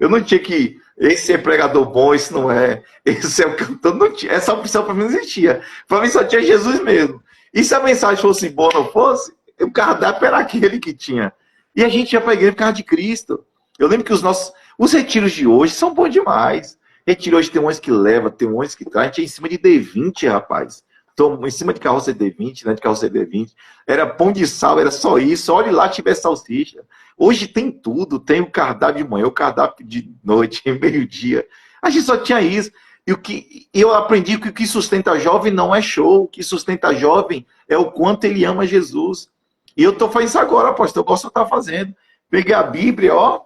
Eu não tinha que, esse é pregador bom, esse não é. Esse é o cantor, não tinha. Essa opção para mim não existia. Para mim só tinha Jesus mesmo. E se a mensagem fosse boa ou não fosse, o cardápio era aquele que tinha. E a gente ia para a igreja por causa de Cristo. Eu lembro que os retiros de hoje são bons demais. Retiro hoje tem uns que leva, tem uns que traz. A gente é em cima de D20, rapaz. Tô em cima de carroça D20, né? De carroça D20. Era pão de sal, era só isso. Olhe lá, tiver salsicha. Hoje tem tudo. Tem o cardápio de manhã, o cardápio de noite, meio-dia. A gente só tinha isso. E o que eu aprendi que o que sustenta jovem não é show. O que sustenta jovem é o quanto ele ama Jesus. E eu estou fazendo isso agora, pastor. Eu gosto de estar fazendo. Peguei a Bíblia, ó,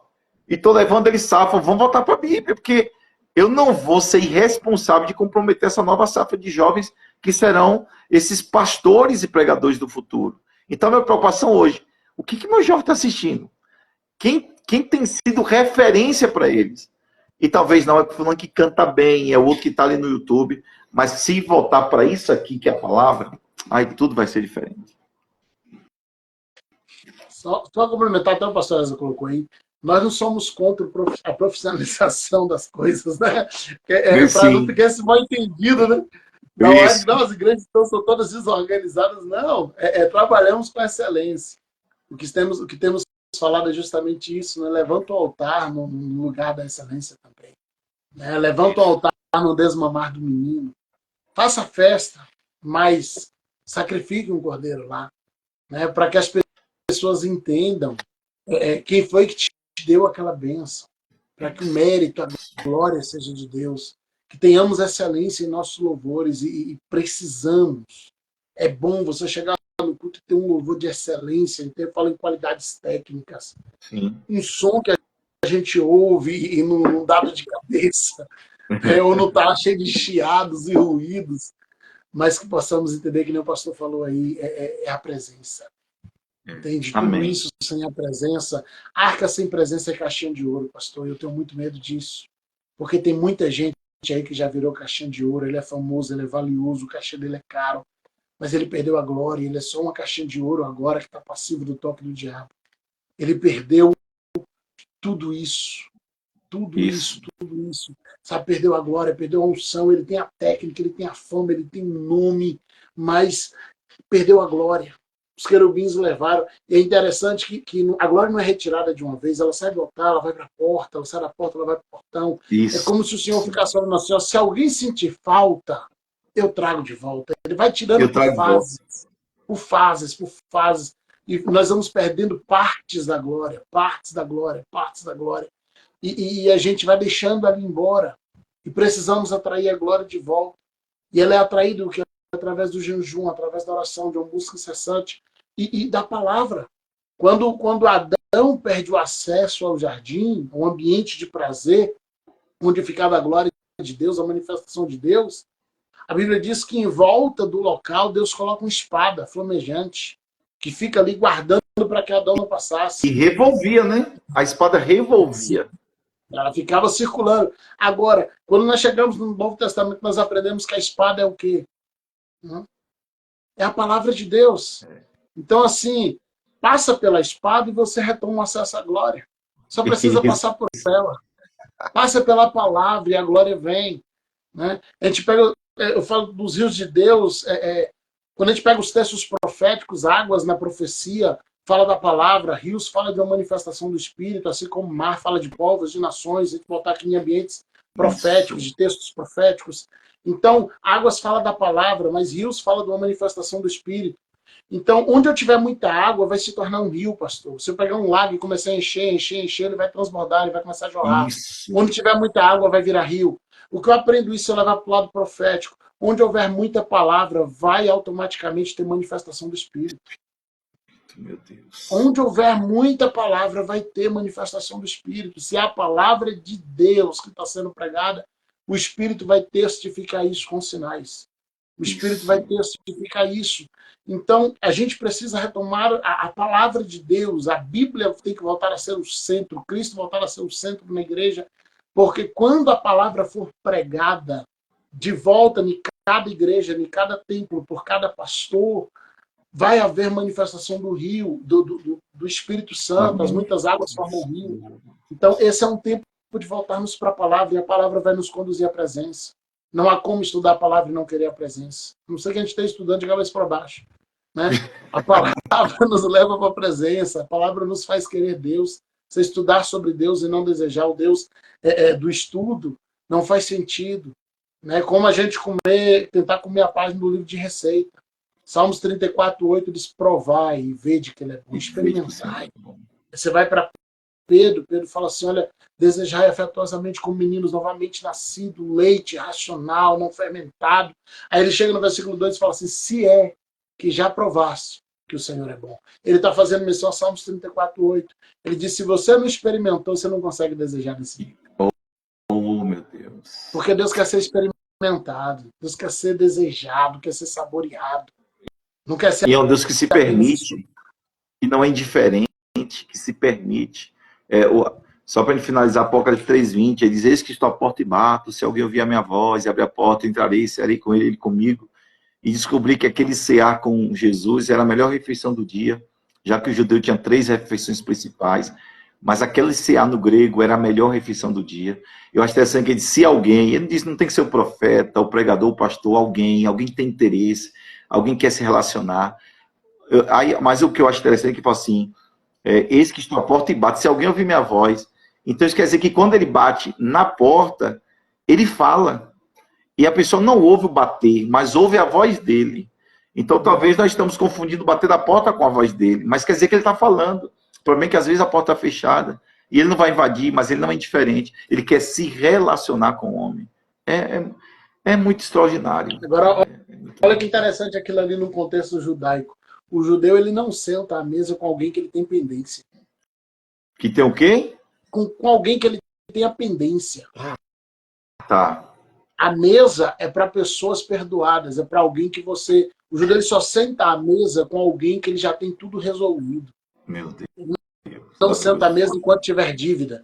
e estou levando ele safra. Vamos voltar para a Bíblia, porque eu não vou ser irresponsável de comprometer essa nova safra de jovens que serão esses pastores e pregadores do futuro. Então, minha preocupação hoje, o que meu jovem está assistindo? Quem tem sido referência para eles? E talvez não é o fulano que canta bem, é o outro que está ali no YouTube, mas se voltar para isso aqui, que é a palavra, aí tudo vai ser diferente. Só complementar até o pastor Ezra colocou aí, nós não somos contra a profissionalização das coisas, né? Para não Sim, ficar esse mal entendido, né? Não é que isso. não, as igrejas são todas desorganizadas, não. Trabalhamos com excelência. O que temos falado é justamente isso, né? Levanta o altar no lugar da excelência também. Né? Levanta o altar no desmamar do menino. Faça festa, mas sacrifique um cordeiro lá, né? Para que as pessoas entendam quem foi que te deu aquela bênção, para que o mérito, a glória seja de Deus, que tenhamos excelência em nossos louvores e precisamos. É bom você chegar no culto e ter um louvor de excelência, então eu falo em qualidades técnicas, Sim. um som que a gente ouve e num dado de cabeça, ou não está cheio de chiados e ruídos, mas que possamos entender, que nem o pastor falou aí, é a presença. Entende? Tudo Amém. isso sem a presença. Arca sem presença é caixinha de ouro, pastor. Eu tenho muito medo disso. Porque tem muita gente aí que já virou caixinha de ouro. Ele é famoso, ele é valioso, o cachê dele é caro. Mas ele perdeu a glória. Ele é só uma caixinha de ouro agora que está passivo do toque do diabo. Ele perdeu tudo isso. Tudo isso, tudo isso. Sabe, perdeu a glória, perdeu a unção. Ele tem a técnica, ele tem a fama, ele tem um nome. Mas perdeu a glória. Os querubins o levaram. E é interessante que a glória não é retirada de uma vez, ela sai do altar, ela vai para a porta, ela sai da porta, ela vai para o portão. Isso. É como se o Senhor ficasse falando assim, ó, se alguém sentir falta, eu trago de volta. Ele vai tirando por fases, por fases. E nós vamos perdendo partes da glória, partes da glória, partes da glória. E a gente vai deixando ela embora. E precisamos atrair a glória de volta. E ela é atraída através do jejum, através da oração, de uma busca incessante e da palavra. Quando Adão perde o acesso ao jardim, ao ambiente de prazer, onde ficava a glória de Deus, a manifestação de Deus, a Bíblia diz que em volta do local Deus coloca uma espada flamejante, que fica ali guardando para que Adão não passasse. E revolvia, né? A espada revolvia. Ela ficava circulando. Agora, quando nós chegamos no Novo Testamento, nós aprendemos que a espada é o quê? É a palavra de Deus. Então, assim, passa pela espada e você retoma o acesso à glória. Só precisa passar por ela. Passa pela palavra e a glória vem. Né? A gente pega, eu falo dos rios de Deus, quando a gente pega os textos proféticos, águas na profecia, fala da palavra, rios fala de uma manifestação do Espírito, assim como o mar fala de povos, de nações, a gente botar aqui em ambientes proféticos, de textos proféticos. Então, águas fala da palavra, mas rios fala de uma manifestação do Espírito. Então, onde eu tiver muita água, vai se tornar um rio, pastor. Se eu pegar um lago e começar a encher, ele vai transbordar, ele vai começar a jorrar. Isso. Onde tiver muita água, vai virar rio. O que eu aprendo isso é levar para o lado profético. Onde houver muita palavra, vai automaticamente ter manifestação do Espírito. Meu Deus. Onde houver muita palavra, vai ter manifestação do Espírito. Se é a palavra de Deus que está sendo pregada, o Espírito vai testificar isso com sinais. O Espírito vai testificar isso. Então, a gente precisa retomar a palavra de Deus. A Bíblia tem que voltar a ser o centro. Cristo voltar a ser o centro na igreja. Porque quando a palavra for pregada de volta em cada igreja, em cada templo, por cada pastor, vai haver manifestação do rio, do Espírito Santo. As muitas águas formam rio. Então, esse é um tempo de voltarmos para a palavra. E a palavra vai nos conduzir à presença. Não há como estudar a palavra e não querer a presença. Não sei que a gente esteja estudando de cabeça para baixo. Né? A palavra nos leva para a presença. A palavra nos faz querer Deus. Você estudar sobre Deus e não desejar o Deus do estudo não faz sentido. Né? Como a gente tentar comer a página do livro de receita. Salmos 34:8 diz: provai e vede que ele é bom. Experimentai. Você vai para Pedro fala assim, olha, desejai afetuosamente como meninos novamente nascidos, leite racional, não fermentado. Aí ele chega no versículo 2 e fala assim, se é que já provaste que o Senhor é bom. Ele está fazendo menção a Salmos 34:8. Ele diz, se você não experimentou, você não consegue desejar desse livro. Oh, meu Deus. Porque Deus quer ser experimentado, Deus quer ser desejado, quer ser saboreado. Não quer ser... E é um Deus que se permite, que não é indiferente, que se permite. Só para finalizar, Apocalipse 3:20, ele diz, eis que estou à porta e bato, se alguém ouvir a minha voz e abrir a porta, entrarei, serei com ele comigo. E descobri que aquele cear com Jesus era a melhor refeição do dia, já que o judeu tinha 3 refeições principais, mas aquele cear no grego era a melhor refeição do dia. Eu acho interessante que ele disse, se alguém, ele diz, não tem que ser o profeta, o pregador, o pastor, alguém tem interesse, alguém quer se relacionar. Mas o que eu acho interessante é que ele fala assim, eis que estou à porta e bate, se alguém ouvir minha voz. Então isso quer dizer que quando ele bate na porta, ele fala. E a pessoa não ouve o bater, mas ouve a voz dele. Então talvez nós estamos confundindo bater da porta com a voz dele, mas quer dizer que ele está falando. O problema é que às vezes a porta está fechada, e ele não vai invadir, mas ele não é indiferente. Ele quer se relacionar com o homem. É muito extraordinário. Agora, olha que interessante aquilo ali no contexto judaico. O judeu, ele não senta à mesa com alguém que ele tem pendência. Que tem o quê? Com alguém que ele tem a pendência. Tá. A mesa é para pessoas perdoadas, é para alguém que você... O judeu ele só senta à mesa com alguém que ele já tem tudo resolvido. Meu Deus. Não senta à mesa enquanto tiver dívida.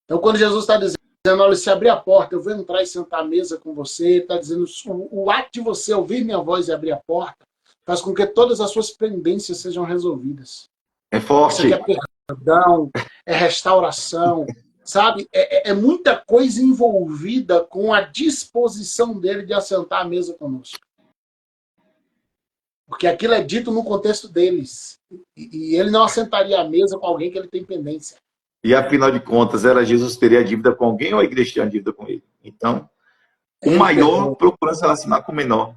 Então, quando Jesus está dizendo, olha, se abrir a porta, eu vou entrar e sentar à mesa com você, está dizendo, o ato de você ouvir minha voz e abrir a porta faz com que todas as suas pendências sejam resolvidas. É Isso forte. aqui é perdão, é restauração, sabe? É muita coisa envolvida com a disposição dele de assentar à mesa conosco. Porque aquilo é dito no contexto deles. E ele não assentaria à mesa com alguém que ele tem pendência. E afinal de contas, era Jesus teria dívida com alguém ou a igreja tinha dívida com ele? Então, o maior procurando se relacionar com o menor.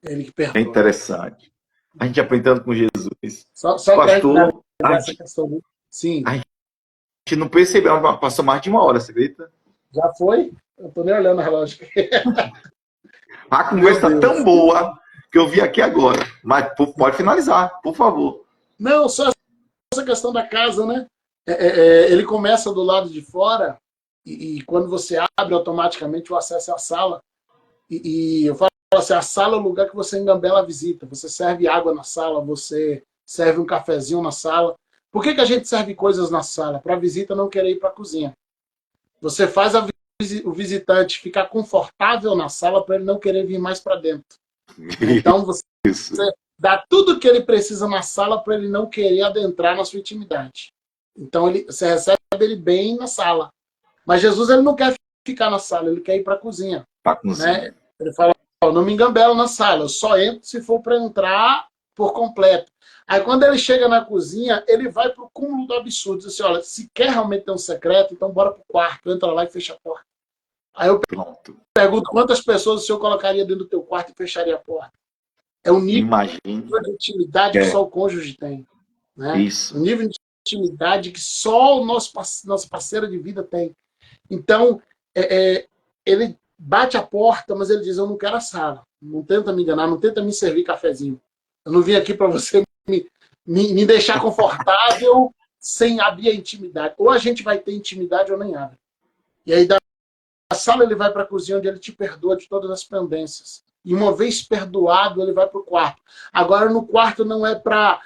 Ele que É perdoa. interessante. A gente aprendendo com Jesus. Só para Pastor, essa questão. Sim. a gente não percebeu, passou mais de 1 hora, você acredita? Já foi? Eu tô nem olhando a relógio. A conversa está tão boa que eu vi aqui agora. Mas pode finalizar, por favor. Não, só essa questão da casa, né? Ele começa do lado de fora e quando você abre automaticamente o acesso à sala. E eu falo assim, a sala é o lugar que você engambela a visita. Você serve água na sala, você serve um cafezinho na sala. Por que a gente serve coisas na sala? Para a visita não querer ir para a cozinha. Você faz o visitante ficar confortável na sala para ele não querer vir mais para dentro. Então você dá tudo que ele precisa na sala para ele não querer adentrar na sua intimidade. Então você recebe ele bem na sala. Mas Jesus ele não quer ficar na sala, ele quer ir para a cozinha. Né? Ele fala, não me engambela na sala, eu só entro se for para entrar por completo. Aí quando ele chega na cozinha, ele vai para o cúmulo do absurdo. Diz assim, olha, se quer realmente ter um secreto, então bora para o quarto, entra lá e fecha a porta. Aí eu pergunto, quantas pessoas o senhor colocaria dentro do teu quarto e fecharia a porta? É o nível de intimidade que só o cônjuge tem. Né? Isso. O nível de intimidade que só o nosso parceiro de vida tem. Então, ele bate a porta, mas ele diz, eu não quero a sala. Não tenta me enganar, não tenta me servir cafezinho. Eu não vim aqui para você me deixar confortável sem abrir a intimidade. Ou a gente vai ter intimidade ou nem abre. E aí da sala ele vai para a cozinha onde ele te perdoa de todas as pendências. E uma vez perdoado, ele vai para o quarto. Agora no quarto não é para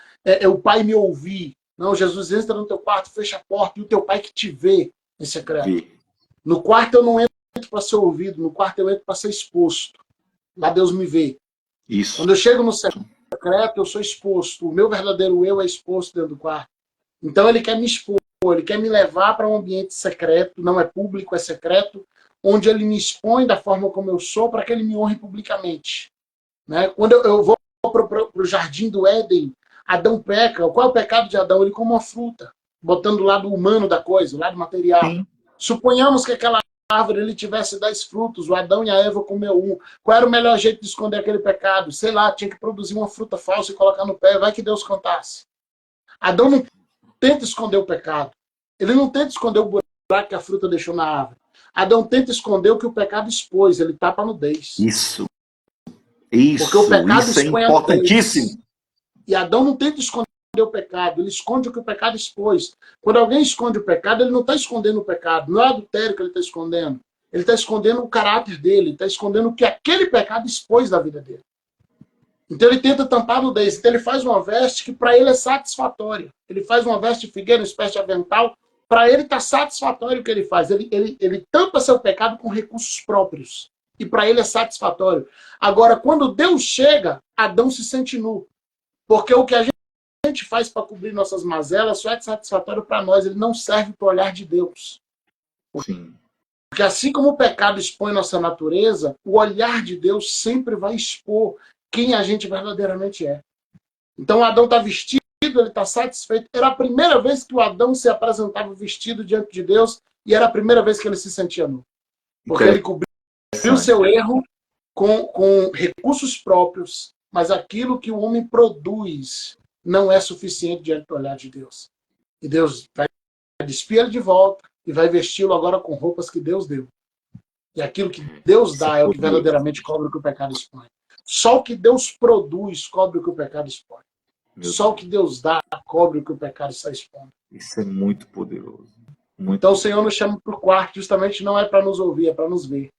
o pai me ouvir. Não, Jesus entra no teu quarto, fecha a porta e o teu pai que te vê em secreto. No quarto eu não entro para ser ouvido, no quarto eu entro para ser exposto. Lá Deus me vê. Isso. Quando eu chego no secreto, eu sou exposto. O meu verdadeiro eu é exposto dentro do quarto. Então ele quer me expor, ele quer me levar para um ambiente secreto, não é público, é secreto, onde ele me expõe da forma como eu sou para que ele me honre publicamente. Né? Quando eu vou para o jardim do Éden, Adão peca. Qual é o pecado de Adão? Ele come uma fruta, botando o lado humano da coisa, o lado material. Sim. Suponhamos que aquela árvore ele tivesse 10 frutos, o Adão e a Eva comeu um. Qual era o melhor jeito de esconder aquele pecado? Sei lá, tinha que produzir uma fruta falsa e colocar no pé, vai que Deus contasse. Adão não tenta esconder o pecado. Ele não tenta esconder o buraco que a fruta deixou na árvore. Adão tenta esconder o que o pecado expôs, ele tapa a nudez. Isso. Porque o pecado isso é importantíssimo. E Adão não tenta esconder o pecado, ele esconde o que o pecado expôs. Quando alguém esconde o pecado, ele não está escondendo o pecado, não é adultério que ele está escondendo. Ele está escondendo o caráter dele, está escondendo o que aquele pecado expôs da vida dele. Então ele tenta tampar a nudez. Então ele faz uma veste que para ele é satisfatória. Ele faz uma veste de figueira, uma espécie de avental, para ele está satisfatório o que ele faz. Ele tampa seu pecado com recursos próprios. E para ele é satisfatório. Agora, quando Deus chega, Adão se sente nu. Porque o que a gente faz para cobrir nossas mazelas só é satisfatório para nós. Ele não serve para o olhar de Deus. Sim. Porque assim como o pecado expõe nossa natureza, o olhar de Deus sempre vai expor quem a gente verdadeiramente é. Então Adão está vestido, ele está satisfeito. Era a primeira vez que o Adão se apresentava vestido diante de Deus e era a primeira vez que ele se sentia nu. Porque ele cobriu o seu erro com recursos próprios, mas aquilo que o homem produz não é suficiente diante do olhar de Deus. E Deus vai despir ele de volta e vai vesti-lo agora com roupas que Deus deu. E aquilo que Deus dá é o que verdadeiramente cobre o que o pecado expõe. Só o que Deus produz cobre o que o pecado expõe. Só o que Deus dá cobre o que o pecado está expondo. Isso é muito poderoso. Então o Senhor nos chama para o quarto, justamente não é para nos ouvir, é para nos ver.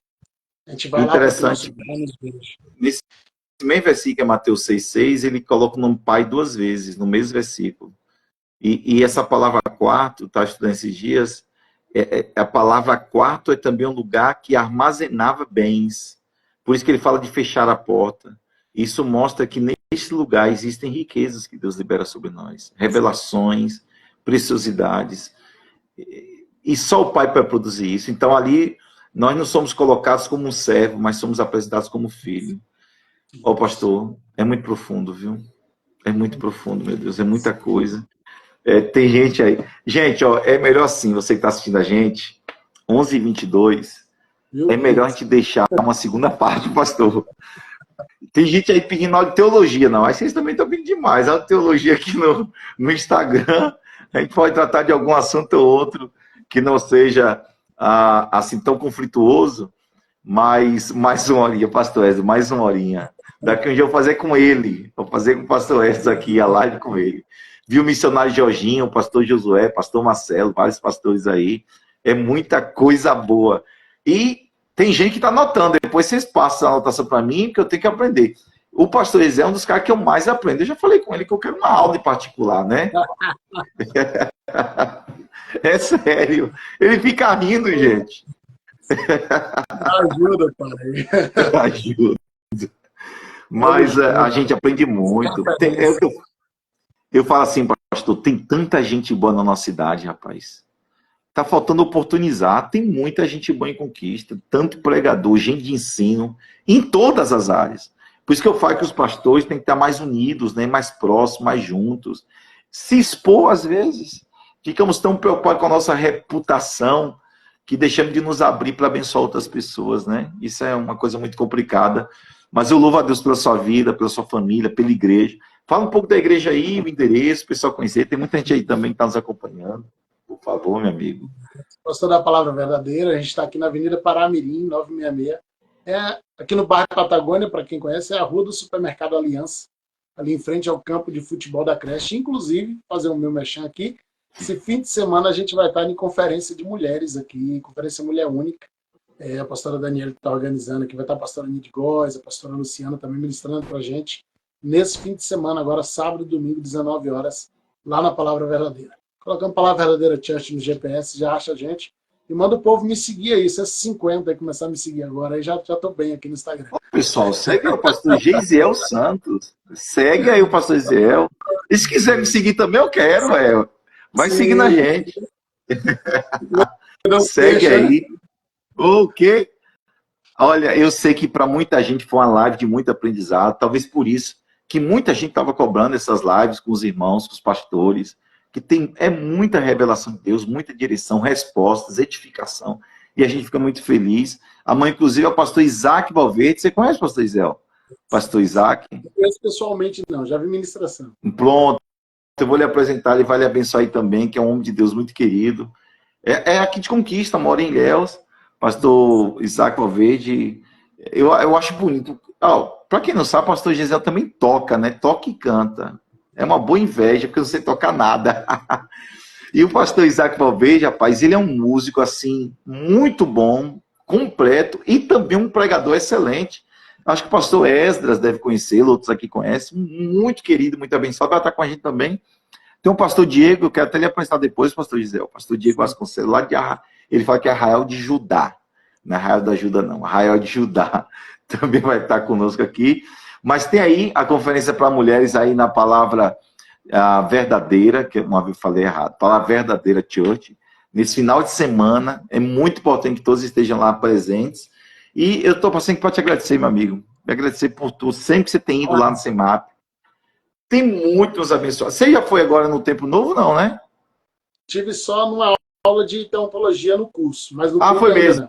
A gente vai lá para nos ver. Nesse mesmo versículo, que é Mateus 6,6, ele coloca o nome Pai duas vezes, no mesmo versículo. E essa palavra quarto, tá estudando esses dias, a palavra quarto é também um lugar que armazenava bens. Por isso que ele fala de fechar a porta. Isso mostra que nesse lugar existem riquezas que Deus libera sobre nós. Revelações, preciosidades. E só o Pai pode produzir isso. Então ali, nós não somos colocados como um servo, mas somos apresentados como filho. Ó, pastor, é muito profundo, viu? É muito profundo, meu Deus, é muita coisa. Tem gente aí. Gente, ó, é melhor assim, você que está assistindo a gente, 11h22, é melhor a gente deixar uma segunda parte, pastor. Tem gente aí pedindo aula de teologia, não. Aí vocês também estão pedindo demais. Aula de teologia aqui no Instagram. A gente pode tratar de algum assunto ou outro que não seja assim tão conflituoso, mas mais uma horinha, pastor Ezra, mais uma horinha. Daqui um dia eu vou fazer com ele. Vou fazer com o pastor Ezra aqui, a live com ele. Viu o missionário Jorginho, o pastor Josué, pastor Marcelo, vários pastores aí. É muita coisa boa. E tem gente que está anotando. Depois vocês passam a anotação para mim, porque eu tenho que aprender. O pastor Ezé é um dos caras que eu mais aprendo. Eu já falei com ele que eu quero uma aula em particular, né? É sério. Ele fica rindo, gente. Ajuda, pai. Ajuda. Mas a gente aprende muito. Eu falo assim, pastor, tem tanta gente boa na nossa cidade, rapaz. Tá faltando oportunizar. Tem muita gente boa em Conquista, tanto pregador, gente de ensino, em todas as áreas. Por isso que eu falo que os pastores têm que estar mais unidos, né, mais próximos, mais juntos. Se expor, às vezes. Ficamos tão preocupados com a nossa reputação que deixamos de nos abrir para abençoar outras pessoas, né? Isso é uma coisa muito complicada. Mas eu louvo a Deus pela sua vida, pela sua família, pela igreja. Fala um pouco da igreja aí, o endereço, o pessoal conhecer. Tem muita gente aí também que está nos acompanhando. Por favor, meu amigo. Pastor da Palavra Verdadeira, a gente está aqui na Avenida Paramirim, 966. Aqui no bairro Patagônia, para quem conhece, é a rua do supermercado Aliança, ali em frente ao campo de futebol da creche. Inclusive, fazer o meu merchan aqui, esse fim de semana a gente vai estar em conferência de mulheres aqui, conferência Mulher Única. A pastora Daniela está organizando aqui, vai estar a pastora Nid Góes, a pastora Luciana também ministrando para a gente, nesse fim de semana, agora sábado e domingo, 19 horas, lá na Palavra Verdadeira. Colocando Palavra Verdadeira Church no GPS, já acha a gente. E manda o povo me seguir aí, esses 50 aí, começar a me seguir agora, aí já estou bem aqui no Instagram. Ô, pessoal, segue o pastor Geisiel Santos. Segue aí o pastor Geisiel. E se quiser me seguir também, eu quero, velho. Vai seguindo a gente. Segue aí. O quê? Olha, eu sei que para muita gente foi uma live de muito aprendizado, talvez por isso que muita gente estava cobrando essas lives com os irmãos, com os pastores, que é muita revelação de Deus, muita direção, respostas, edificação, e a gente fica muito feliz. Amanhã, inclusive, é o pastor Isaac Valverde. Você conhece o pastor Isel? Pastor Isaac? Não conheço pessoalmente, não, já vi ministração. Pronto, eu vou lhe apresentar, ele vai lhe abençoar aí também, que é um homem de Deus muito querido. É aqui de Conquista, mora em Ilhéus. Pastor Isaac Valverde, eu acho bonito. Para quem não sabe, o pastor Gisele também toca, né? Toca e canta. É uma boa inveja, porque eu não sei tocar nada. E o pastor Isaac Valverde, rapaz, ele é um músico, assim, muito bom, completo, e também um pregador excelente. Acho que o pastor Esdras deve conhecê-lo, outros aqui conhecem. Muito querido, muito abençoado, vai estar com a gente também. Tem o pastor Diego, eu quero até lhe apresentar depois, pastor Gisele. O pastor Diego Vasconcelos, lá de ele fala que é Arraial de Judá. Não é Arraial da Judá, não. Arraial de Judá também vai estar conosco aqui. Mas tem aí a conferência para mulheres aí na Palavra Verdadeira, que uma vez eu falei errado, Palavra Verdadeira Church. Nesse final de semana, é muito importante que todos estejam lá presentes. E eu estou passando para te agradecer, meu amigo. Me agradecer por tudo. Sempre que você tem ido lá no CEMAP. Tem muitos abençoados. Você já foi agora no Tempo Novo, não, né? Tive só numa aula de teontologia no curso. Mas no foi mesmo.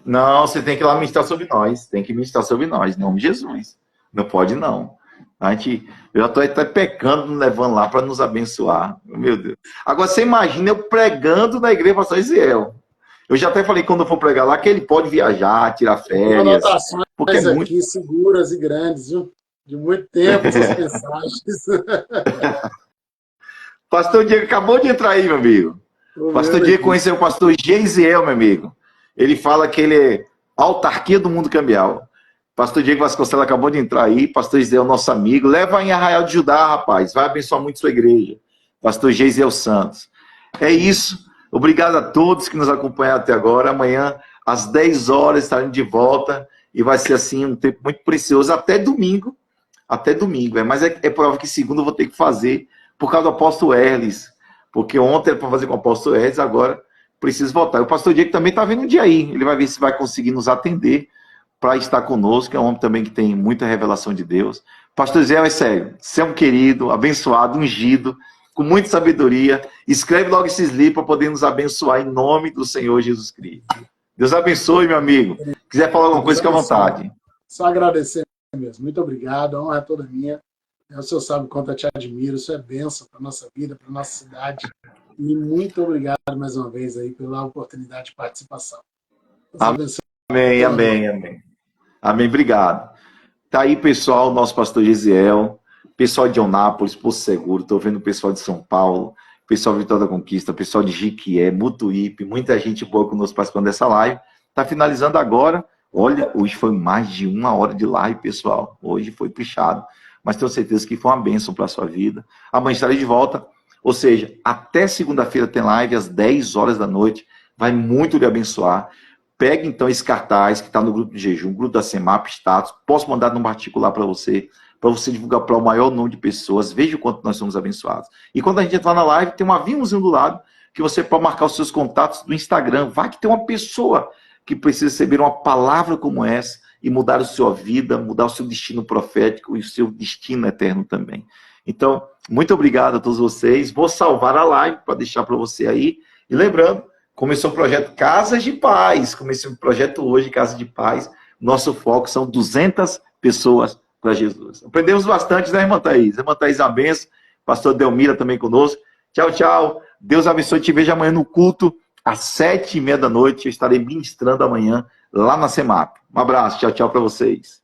Não, você tem que ir lá ministrar sobre nós. Tem que ministrar sobre nós, em nome de Jesus. Não pode, não. Eu já estou até pecando, levando lá para nos abençoar. Meu Deus. Agora, você imagina eu pregando na igreja pastor Isiel. Eu já até falei, quando eu for pregar lá, que ele pode viajar, tirar férias. Anotações porque é muito... aqui, seguras e grandes, viu? De muito tempo, essas mensagens. Pastor Diego acabou de entrar aí, meu amigo. O pastor Diego conheceu o pastor Geisiel, meu amigo. Ele fala que ele é autarquia do mundo cambial. Pastor Diego Vasconcelos acabou de entrar aí. Pastor Geisiel, nosso amigo. Leva em Arraial de Judá, rapaz. Vai abençoar muito sua igreja. Pastor Geisiel Santos. É isso. Obrigado a todos que nos acompanharam até agora. Amanhã, às 10 horas, estaremos de volta. E vai ser, assim, um tempo muito precioso. Até domingo. Até domingo. Mas é prova que segunda eu vou ter que fazer por causa do apóstolo Erles. Porque ontem era para fazer com o apóstolo Erles, agora preciso voltar. O pastor Diego também está vendo um dia aí. Ele vai ver se vai conseguir nos atender para estar conosco. É um homem também que tem muita revelação de Deus. Pastor Zé, é sério. Você é um querido, abençoado, ungido, com muita sabedoria. Escreve logo esses livros para poder nos abençoar em nome do Senhor Jesus Cristo. Deus abençoe, meu amigo. Se quiser falar alguma coisa, fique à vontade. Só agradecer mesmo. Muito obrigado. A honra é toda minha. O senhor sabe o quanto eu te admiro. Isso é bênção para a nossa vida, para a nossa cidade. E muito obrigado mais uma vez aí pela oportunidade de participação. Amém, amém, amém. Amém, obrigado. Tá aí, pessoal, nosso pastor Gisiel, pessoal de Eunápolis, Poço Seguro, estou vendo o pessoal de São Paulo, pessoal de Vitória da Conquista, pessoal de Jiquié, Mutuípe, muita gente boa conosco participando dessa live. Está finalizando agora. Olha, hoje foi mais de 1 hora de live, pessoal. Hoje foi puxado. Mas tenho certeza que foi uma bênção para a sua vida. Amanhã estarei de volta. Ou seja, até segunda-feira tem live às 10 horas da noite. Vai muito lhe abençoar. Pegue, então, esse cartaz que está no grupo de jejum, grupo da CEMAP, status. Posso mandar num particular para você divulgar para o maior número de pessoas. Veja o quanto nós somos abençoados. E quando a gente entrar na live, tem um aviãozinho do lado que você pode marcar os seus contatos do Instagram. Vai que tem uma pessoa que precisa receber uma palavra como essa e mudar a sua vida, mudar o seu destino profético e o seu destino eterno também. Então, muito obrigado a todos vocês. Vou salvar a live para deixar para você aí. E lembrando, começou o projeto Casas de Paz. Comecei o projeto hoje, Casa de Paz. Nosso foco são 200 pessoas para Jesus. Aprendemos bastante, né, irmã Thaís? Irmã Thaís é uma benção. Pastor Delmira também conosco. Tchau, tchau. Deus abençoe. Te vejo amanhã no culto, às 7h30 da noite. Eu estarei ministrando amanhã lá na CEMAP. Um abraço. Tchau, tchau para vocês.